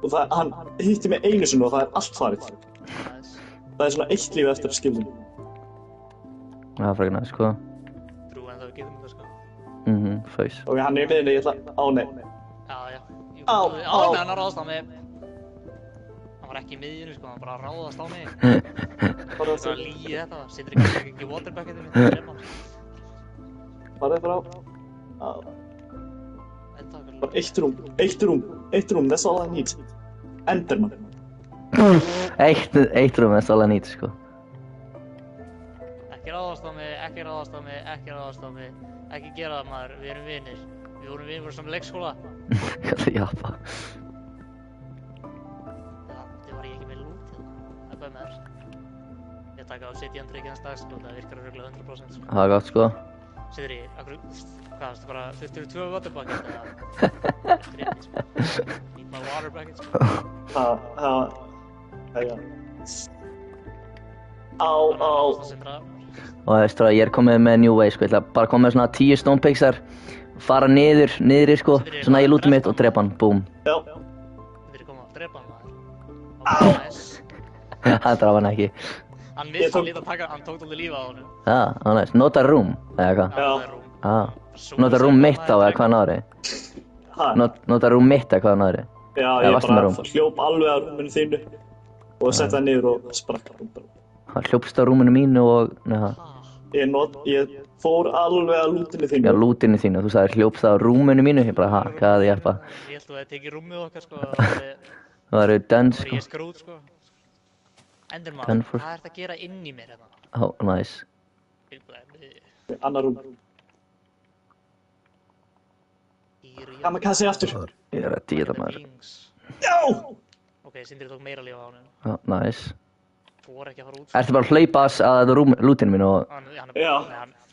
Og hann hitti mig einu sinni og það er allt farið. Næs. Það er svona 1 líf eftir skjöldurinn. Það er fræknar, sko. Trú en það við getum þetta, sko. Faus. Ok, hann er í miðjunni, ég ætla nei. Já, já. Á, Já, á. hann ráðast á mig. Hann var ekki í miðjunni, sko, hann bara ráðast á mig. Farðu Það var aftur. líið þetta, situr ekki í waterbucketinu mitt að drepa hann. Farðu frá. Á. Enda okkur. Bara 1 rúm, 1 rúm, 1 rúm, that's all I need. Enderman. Eitt rúm er stóla nýtt, sko. Ekki ráðast á mig, ekki ráðast á mig, ekki ráðast á mig. Ekki gera það maður, við erum vinir. Við vorum vinir frá saman leikskóla. Japa. Það var ég ekki með lút hérna. Það er hvað með þér. Ég taka á Obsidian-tryggið hans dag, sko. Það virkar örugglega 100%, sko. Það er gott, sko. Sindri, hvað, þú bara, þurftir 2 water buckets eða? Gripið, sko. Need my water bucket, sko. Æja. Á. Og þú veist, ég er komið með New Way, sko. Ég ætla bara að koma með svona 10 stone pixar, fara niðri, sko, svona í lútið mitt og drepa hann, búm. Já. Sindri, koma að drepa hann, maður. Nice. Það draf hann ekki. Hann vissi hann lítið að taka, hann tók alveg lífið á honum. Nice. Nota room, eða hvað? Já, það er rúm. Nota room mitt á, eða hvað náðri? Nota room mitt, eða hvað náðri? Já, ég bara hljóp alveg á rúminu þínu og setti það niður og sprakk hann bara. Hann hljópst á rúminu mínu og, neða. Ég fór alveg að lútinu þínu. Já, lútinu þínu, þú sagði hljópst á rúminu mínu, ég bara, hvað er ég að Ég held að þú hefði tekið rúmið okkar, sko, það var done, sko. ég skrút, sko. Enderman, hvað ert að gera inn í mér hérna? Nice. Annar rúm. Kamikaze aftur. Ég er að dýra maður. Já! Ok, Sindri tók meira líf á honum. Nice. Þú voru ekki að fara út. Ertu bara að hlaupa að lútinu mínu og... Já.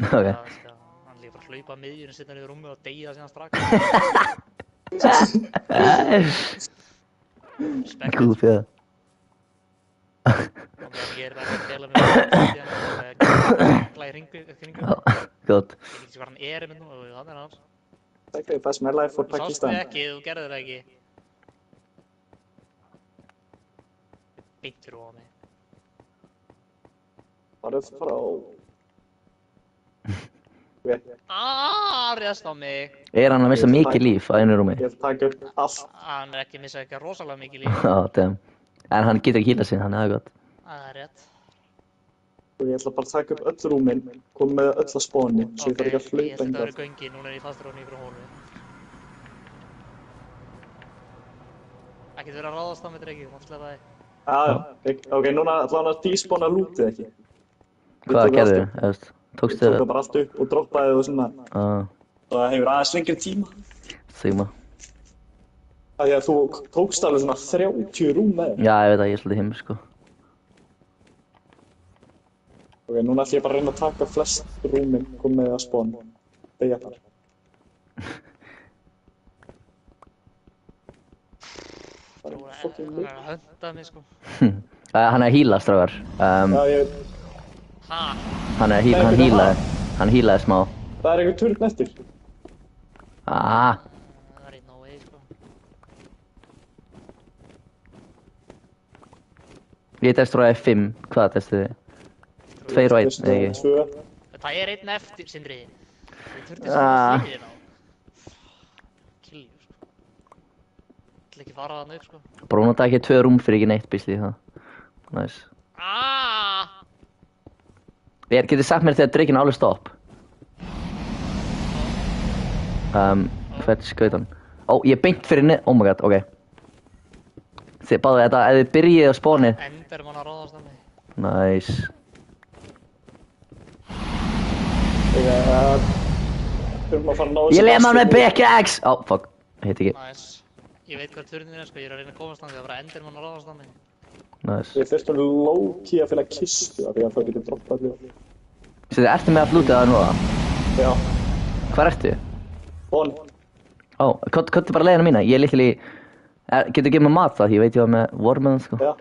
Ok. Hann líka bara að hlaupa að miðjunum, setja niður rúmið og deyja síðan strax. Goofy, það. Og ég er bara að dela með glæði hringu. Gott. Ég veit ekki hvað hann er með nú, og það er hans. Sacrifice my life for Þú sást Pakistan. mig ekki, þú gerðir það ekki. Beint fyrir ofan mig. Farðu frá. Réðst á mig. Er hann að missa mikið líf á einu rúmi? Ég ætla að taka upp allt. Hann er ekki að missa eitthvað rosalega mikið líf. Damn. En hann getur ekki hýlað sig, þannig að það er gott. Það er rétt. Og ég ætla bara að taka upp öll rúmin, koma með öll að spáni, svo ég þarf ekki að Ég hlaupa held að það hingað. eru göngi, núna er ég fastur á nýfru hólu. Ekkert verið að ráðast á mig, Dreki, þú mátt sleppa þig. Já. Ok, núna ætla hann að despawna lútið ekki. Hvað gerðu? Tókstu Ég tók það bara allt upp og droppaði og svona. Og það hefur aðeins lengri tíma. Sigma. Því að þú tókst alveg svona 30 rúm með þér. Já, ég veit að ég er svolítið himmel, sko. Ok, núna ætla ég bara að reyna að taka flest rúmin, koma með að spawn. Beigja bara. Þú er að hönda mig, sko. Hann er að hýla, strákar. Já, ég veit. Ha? Hann hýlaði smá. Það er einhver turn eftir. Það er einn á vegi, sko. Ég destroyaði 5. Hvað destruði? 2 og 1, eða ekki? 2. Það er einn eftir, Sindri. Það þurfti svona fyrir þér á. Kilju, sko. Ég ætla ekki að fara þarna upp, sko. Bara hún átti ekki 2 rúm fyrir ekki neitt, býst því það. Nice. Getið sagt mér þegar Drekinn alveg stopp? Hvert skaut hann? Ég er beint fyrir oh my god, ok. Þið báðu þetta, ef þið byrjið á spánið. Enderman að ráðast á mig. Nice. Þurfum að fara að ná Ég lem hann með pickaxe! Fuck. Hitt ekki. Nice. Ég veit hvað turnin er, sko. Ég er að reyna að komast hann því að bara Enderman að ráðast á mig. Nice. Við þurftum low-key að finna kistu af því að það getur droppað allir. Svo þið ertu með að flúta það núna? Já. Hvar ertu? Von. Kottu bara leiðina mína. Ég er litli... Getur þú gefið mér mat það? Ég veit ég var með vormöðun, sko. Já.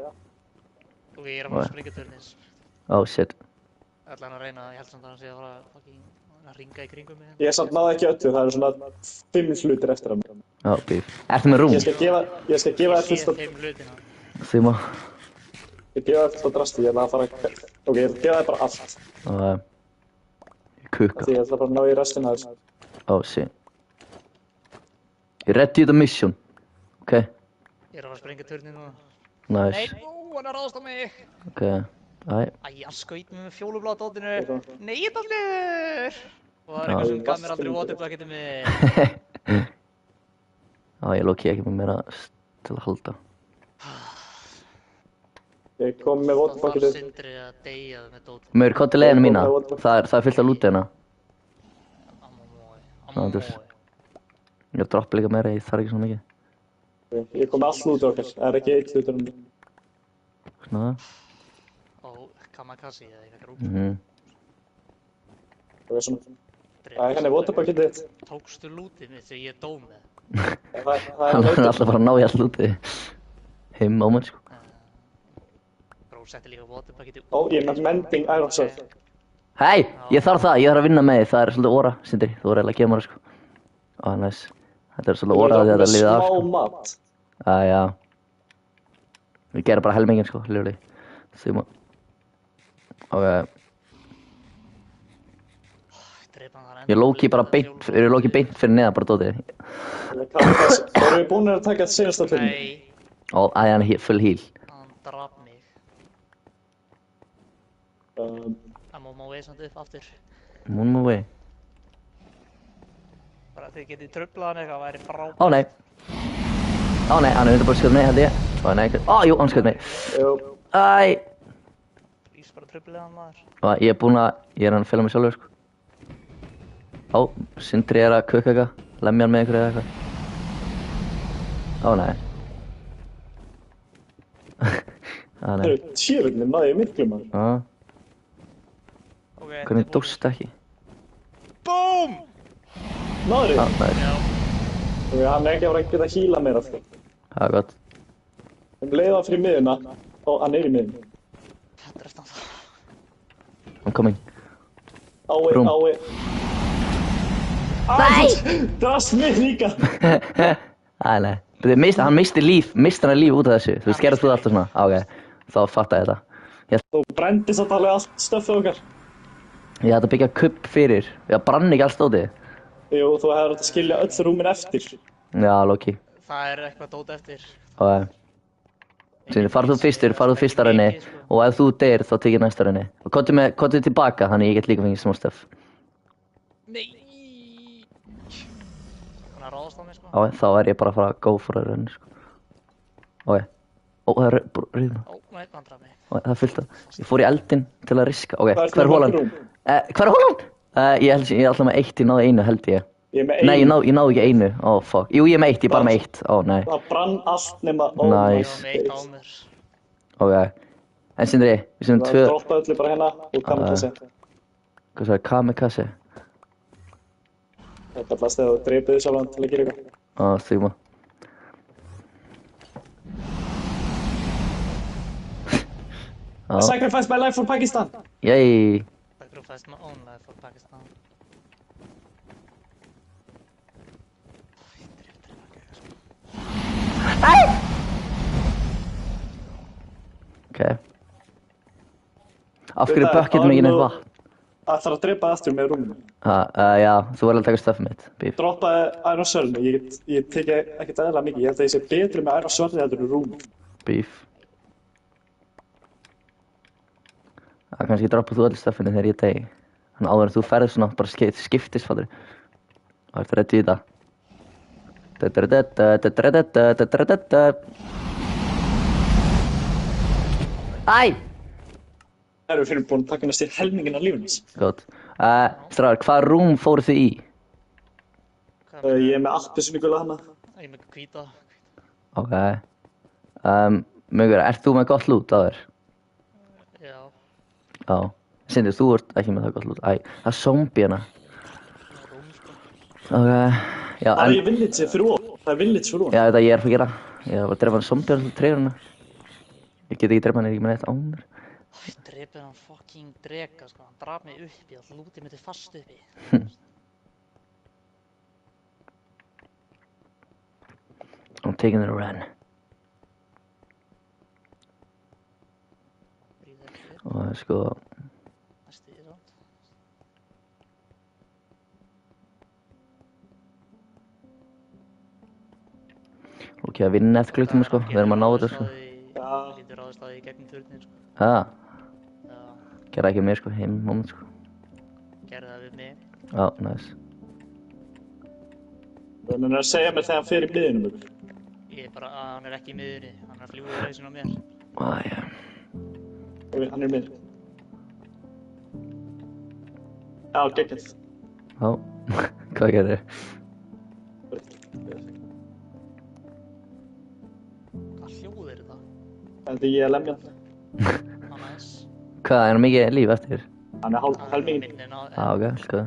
Og ég er að fara að springa turnins. Shit. Ég ætla hann að reyna, ég held samt að hann sé að fara að ringa í kringum mig. Ég samt náði ekki öllu, það eru svona 5 hlutir eftir að mér. Bíf. Ertu með rúm? Ég skal gefa þér fullt af... Ég sé 5 hlutina. Sigma. Ég gefa þér fullt af drasti, ég ætla að fara að... Ok, ég ætla að gefa þér bara allt. Kukka. Því ég ætla bara að ná í restina af þessu. Shit. Ready the mission. Ok. Ég er að fara að springa turnin núna. Nice. Nei, hann er að ráðast á mig. Ok. Æ, hann skaut mig með fjólubláða dótinu. Nei, dallur! Og það er eitthvað sem gaf mér aldrei waterbucketið mig. ég lóki ekki með mér til að halda. Ég kom með Það waterbucketið. þarf Sindri að deyja með dótið. Maur, hvað er leiðina mína? Það er fullt af lúti hérna. Ammamói. Ég droppa líka meira, ég þarf ekki svona mikið. Ég kom með allt út okkar, það er ekki eitt hlutur um mig. Svona það. Og Kamakasi eða eitthvað grúp. Það er svona. Henni waterbucketið þitt. Tókstu lútið mitt sem ég dó með? Hann er alltaf bara að ná í allt lútið. Heim á mér, sko. Bró setti líka waterbucketið út. Ó, ég er með mending iron sword. Hei, ég þarf það, ég þarf að vinna með því, það er svolítið óra, Sindri, þú voru eiginlega að gefa mér það, sko. Ó, næs. Þetta er svolítið óra að þetta liðið af, sko. Smá mat. Já. Við gerum bara helminginn, sko, literally. Sýma. Ok. Ég lóki bara beint, ég lóki beint fyrir neðan bara dótið. Erum við búin að taka þetta senast á filmu? Nei, Ó, hann er full heal. hann draf mig. Það má veið samt upp aftur. Moon away. Bara þið getið tröflað hann eitthvað, væri frábært. Ó, nei. Ó, nei, hann er undir bara skjöld mig, held ég. Ó, nei, ó, jú, hann skjöld mig. Jú. Æ. Ís bara tröflað hann maður. Og ég er búinn að, ég er hann að fela mig sjálfur, sko. Ó, Sindri er að kukka eitthvað, lemja hann með ykkur eða eitthvað. Ó, nei. Ó, nei. Tjöfellin náði ég miklu maður. Ó, Ok, hvernig dóst ekki? BOOM! Náður Ó, þið? nei, Og hann er ekki að fara að geta híla meira sko. það er gott. Leiða fyrir miðuna. Ó, hann er í miðun. Þetta er eftir hann það. I'm coming. Ái, Rúm. ái. Nei! Drast mig líka. Æ, nei. Hann misti hann líf út af þessu. Þú veist, gerðast þú alltaf svona? Á, ok. Þá fatta ég þetta. Þú brendi satt alveg allt stöffið okkar. Ég ætti að byggja kubb fyrir. Ég brann ekki allt stótið. Jú, þú hefur átt að skilja öll rúmin eftir. Já, Loki. Það er eitthvað dót eftir. Ok. Sýnir, farðu þú fyrstar henni. Og ef þú deyr, þá tek ég næstar henni. Og komdu tilbaka, þannig ég get líka fengið smá stöff. Nei! Þannig að ráðast á mig sko. Ok, þá er ég bara að fara að go for a run, sko. Ok. Ó, það er rauðna. Ó, nei, hann draf mig. Ok, það er fullt af. Ég fór í eldinn til að riska. Ok, Hvað ertu hver er með hólan? mörg rúm? Hver er hólan? Ég er alltaf með eitt, ég náði einu, held ég. Ég er með Nei, einu. ég náði ekki einu. Ó, fuck. Jú, ég er með eitt, ég er bara með eitt. Ó, nei. Það brann allt nema... Nice. Ég var með eitt á mér. Ok. En Sindri, við sem Það tvö... droppa öllu bara hérna og kamikassi. Hvað sagði, kamikassi? Það kallast þegar þú dreipið þig sjálfan til að gera eitthvað. Ó, þrjúma. I sacrificed my life for Pakistan! Yay. Sacrificed my own life for Pakistan. Ok. Af hverju bucketum ekki neitt vatn? Það þarf að dreipa aftur með rúminu. Já, þú verður að taka stöffið mitt, Bíf. Droppaði Iron Sword, ég teki ekkert eðla mikið, ég held að ég sé betri með Iron Sword heldur en rúm. Bíf. Kannski droppar þú öll stöffinu þegar ég degi. Þannig áður en þú ferð svona, bara skiptist, fattur. Og ertu reddi í það. Æ! Erum við fyrir búin að taka næst í helmingin af lífins. Góð. Stráðar, hvað rúm fóru þið í? Ég er með appelsínugula hana. Ég er með hvíta. Ok. Mjögur, ert þú með gott lút á þér? Já. Já. Sindri, þú ert ekki með það gott lút. Æ, það er zombie hana. Rúm sko. Ok. Já, Það er village fyrir ofan. Það er village fyrir ofan. Já, þetta ég er að gera. Ég var að drefa hann zombie hann til treyðurna. Ég get ekki drefa hann, ég er ekki með neitt á mér. Ég drepið hann fucking drega sko. Hann draf mig uppi, all lútið mitt er fast uppi. I'm taking it a run. Bríði ekki upp, Og það er sko... næstu í rátt. Ok, að vinna eftir klukktíma sko. Við erum að ná þetta sko. Ég lítur ráðist á því gegnum turnin sko. Já, Já, gera ekki mér sko, heim moment sko. gerði það við mig. Já, næs. Þannig að segja mér þegar hann fer í miðunum ykkur. Ég er bara, hann er ekki í miðunni. Hann er að fljúga í rausin á mér. Æja. Hann minn. Já, geggjað. Já, hvað gerir þið? Hvað hljóð er þetta? Þetta ég að lemja. Nice. Hvað, er hann mikið líf eftir? Hann helmingin. Minnin á... Já, ok, sko.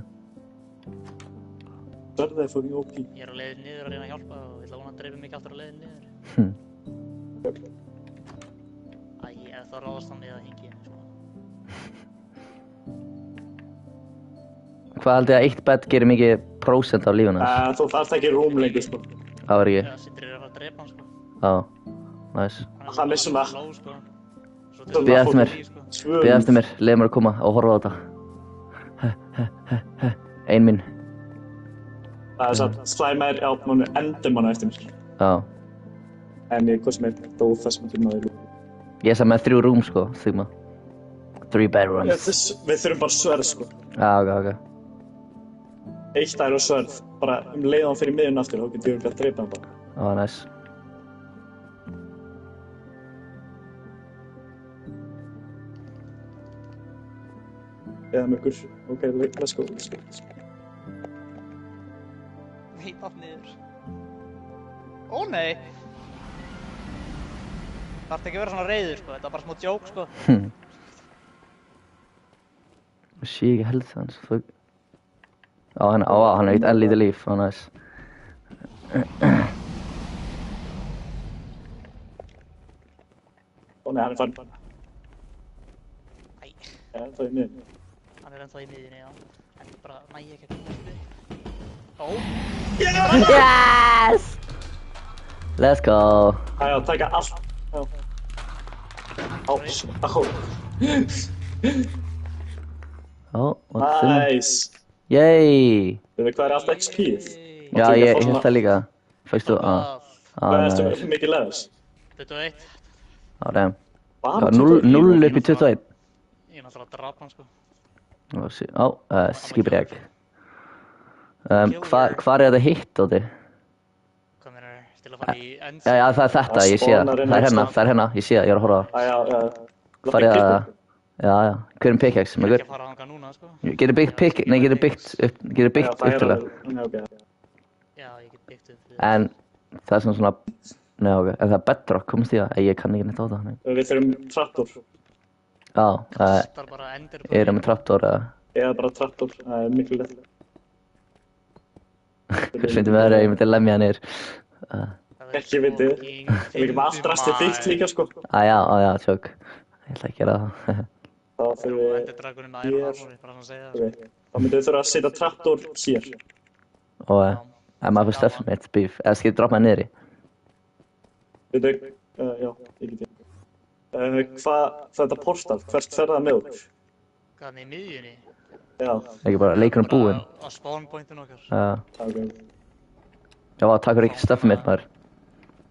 Sörðið er fucking OP. Ég er á leiðin niður að reyna að hjálpa og ég ætla að vona að dreifa mig ekki aftur á leiðin niður. Æ, ef það ráðast hann við að hengi henni, sko. Hvað haldið að eitt bett gerir mikið prósent af lífuna? Þú þarft ekki rúm lengur, sko. Það var ekki. Já, Sindri er að fara að dreipa hann, sko. Já, næs. Hann er svona- Low, sko. Svo Bíð eftir mér. sko. Bíð eftir mér, leið mér að koma og horfa á þetta. Ein minn. Það er satt, slæmær á mann endur mann eftir mér. Já. En ég hvað sem er dóð þessum tíma í rúm. Ég er samt með 3 rúm, sko, þýma. 3 bedrooms. Við þurfum bara sverð, sko. Já, ok. Eitt og sverð. Bara leiða hann fyrir miðjun aftur, þá getur ég að dreipa hann bara. Já, næs. Eða mörgur. Ok, let's go. Nei, datt niður. Ó nei! Þarf ekki að vera svona reiður, sko. Þetta var bara smá djók, sko. Ég sé ekki health hans. Já, hann er eitt enn lítið líf, það er næs. Ó nei, hann er farin. Æ, Já, það er miðjun. hann er ennþá í miðjunni, já. En bara næ ég ekki að koma þessu. Ó! Yes! Let's go. Já, taka allt. Já. Á. Já, og þinn. Nice. Yay! Þú veit hvað er allt XP-ið? Já, ég held það líka. Fækstu að... Hvað næs. ertu mikið leðis? 21. Já, damn. Bara 0 upp í 21. Ég er náttúrulega að drapa hann, sko. Já, skipir ég. Hvar er þetta hitt á þig? Hvað meinar þau? Til að fara í ends? Já, það er þetta, ég sé það. Það er hérna, ég sé það, ég er að horfa á það. Já. Hvar er það? Já. Hver er pickaxe? Ég er ekki að fara þangað núna, sko. Getur byggt upp til það. Já, ég get byggt upp. En það er svona... Nei, ok. En það er bedrock, komast í það? Ég kann ekki neitt á það. Við þurfum traktor. Já, Kostar bara endur. er það með traktor eða? Eða bara traktor, það er miklu leð. Hvers myndi með það að ég myndi lemja hann yfir? Ekki vitið. Við erum allt rastið þitt líka, sko. Já, tjók. Ég ætla ekki að gera það. Þá þurfum við... Endur dragunum með Iron Armor, bara svona að segja það. Þá myndum við þurfa að setja traktor hér. Og ef maður fyrir stöffum mitt, bíf, eða skil droppa hann niðri. Veitu, já, ég get ég. Hvað þetta portal, hvert fer það með okkur? Hvað er í miðjunni? Já, Ekki bara leikurinn búinn. Á spawn pointinu okkar. Já, ok. já, takk fyrir ekki stöffum mitt, maður.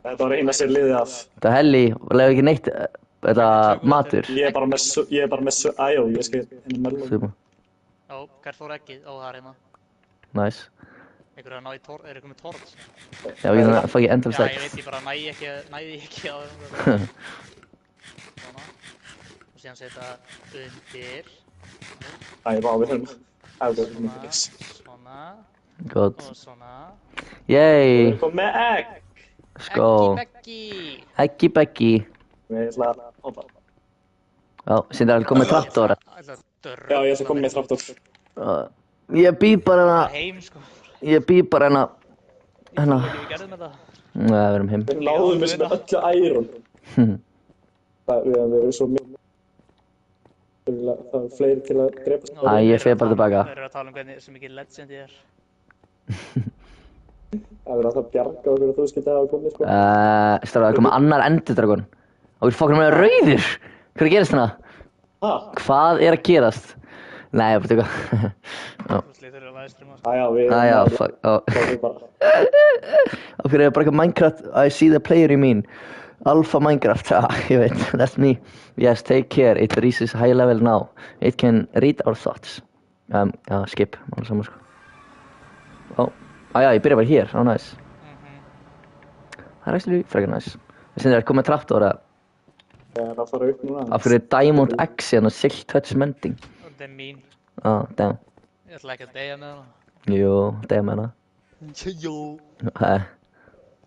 Þetta var eina sér liðið af. Þetta helli, lega ekki neitt, þetta matur. Ég er bara með æjó, ég skal hérna melda. Super, Ó, hvert fór eggið? Ó, það er hérna. nice. Einhver er að ná í er eitthvað með torch? Já, við getum að fá ekki endum Já, sex. ég veit, ég bara næði ekki á þeim. Svona. Og síðan setja undir. Æ, vá, við þurfum. Svona. Gott. Og svona. Yay, Við komum með egg. skó. Eggi Beggi. Ég ætla að hoppa. Já, síðan er komið traktor. Já, ég ætla að koma með traktor. Ég býð bara Heim, sko. Ég býð bara hérna. Ég veit ekki við gerðum þetta. Nei, við erum heim. Við náðum þessu með öllu æron. Við erum svo mikið. Það er fleiri til að drepa. Æ, ég fer bara tilbaka. Við erum að tala um hvernig sem mikið legend ég er. Það verður alltaf að bjarga okkur að þú skildi hafa komið, sko. Stráðu, það komið annar endur-dragon. Og við fokkum með rauðir. Hvað er að gerast hérna? Ha? Hvað er að gerast? Nei, ég bara tökka. Þú slítur að væðstrum að Æja, við fuck. Það er bara... Okkur er bara eitthvað Minecraft. I see the player you mean. Alpha Minecraft. Ég veit. That's me. Yes, take care. It reaches high level now. It can read our thoughts. Já, skip. Alveg saman, sko. Já, ég byrja bara hér. Nice. Það er actually frekar nice. Sinni er komið traktor að... Það er að fara upp núna. Af hverju er Diamond X hérna Silk Touch Mending? Det er min. Damn. Jeg lægger dager med dig. Jo, det mener jeg. Jo.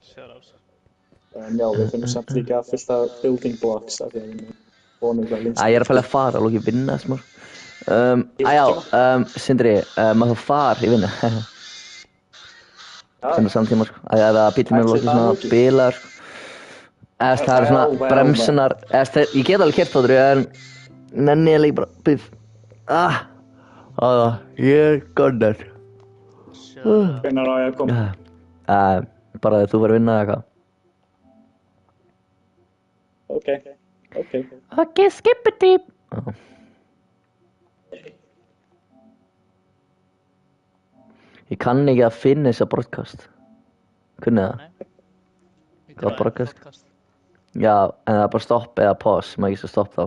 Shoutouts. Já, við finnum samt líka fullt af building blocks af því að við erum vonum það lengst. Ég er að fæla að fara, alveg ekki vinna smá. Sindri, maður þá far í vinna. Sem er samtíma, sko. Ef að bílinn mér er lokið svona bilar, sko. Það er svona bremsunar, ég get alveg kert á þér, en nenni ég líka bara, byggð. Ég er gunnar. Hvenær á ég að koma? Bara þegar þú verður að vinna eða eitthvað. Ok, skippity. Ég kann ekki að finna þessa broadcast. Kunni það? Vi var podcast. Ja, en það er bara stopp eða pause, maður ekki svo stopp þá.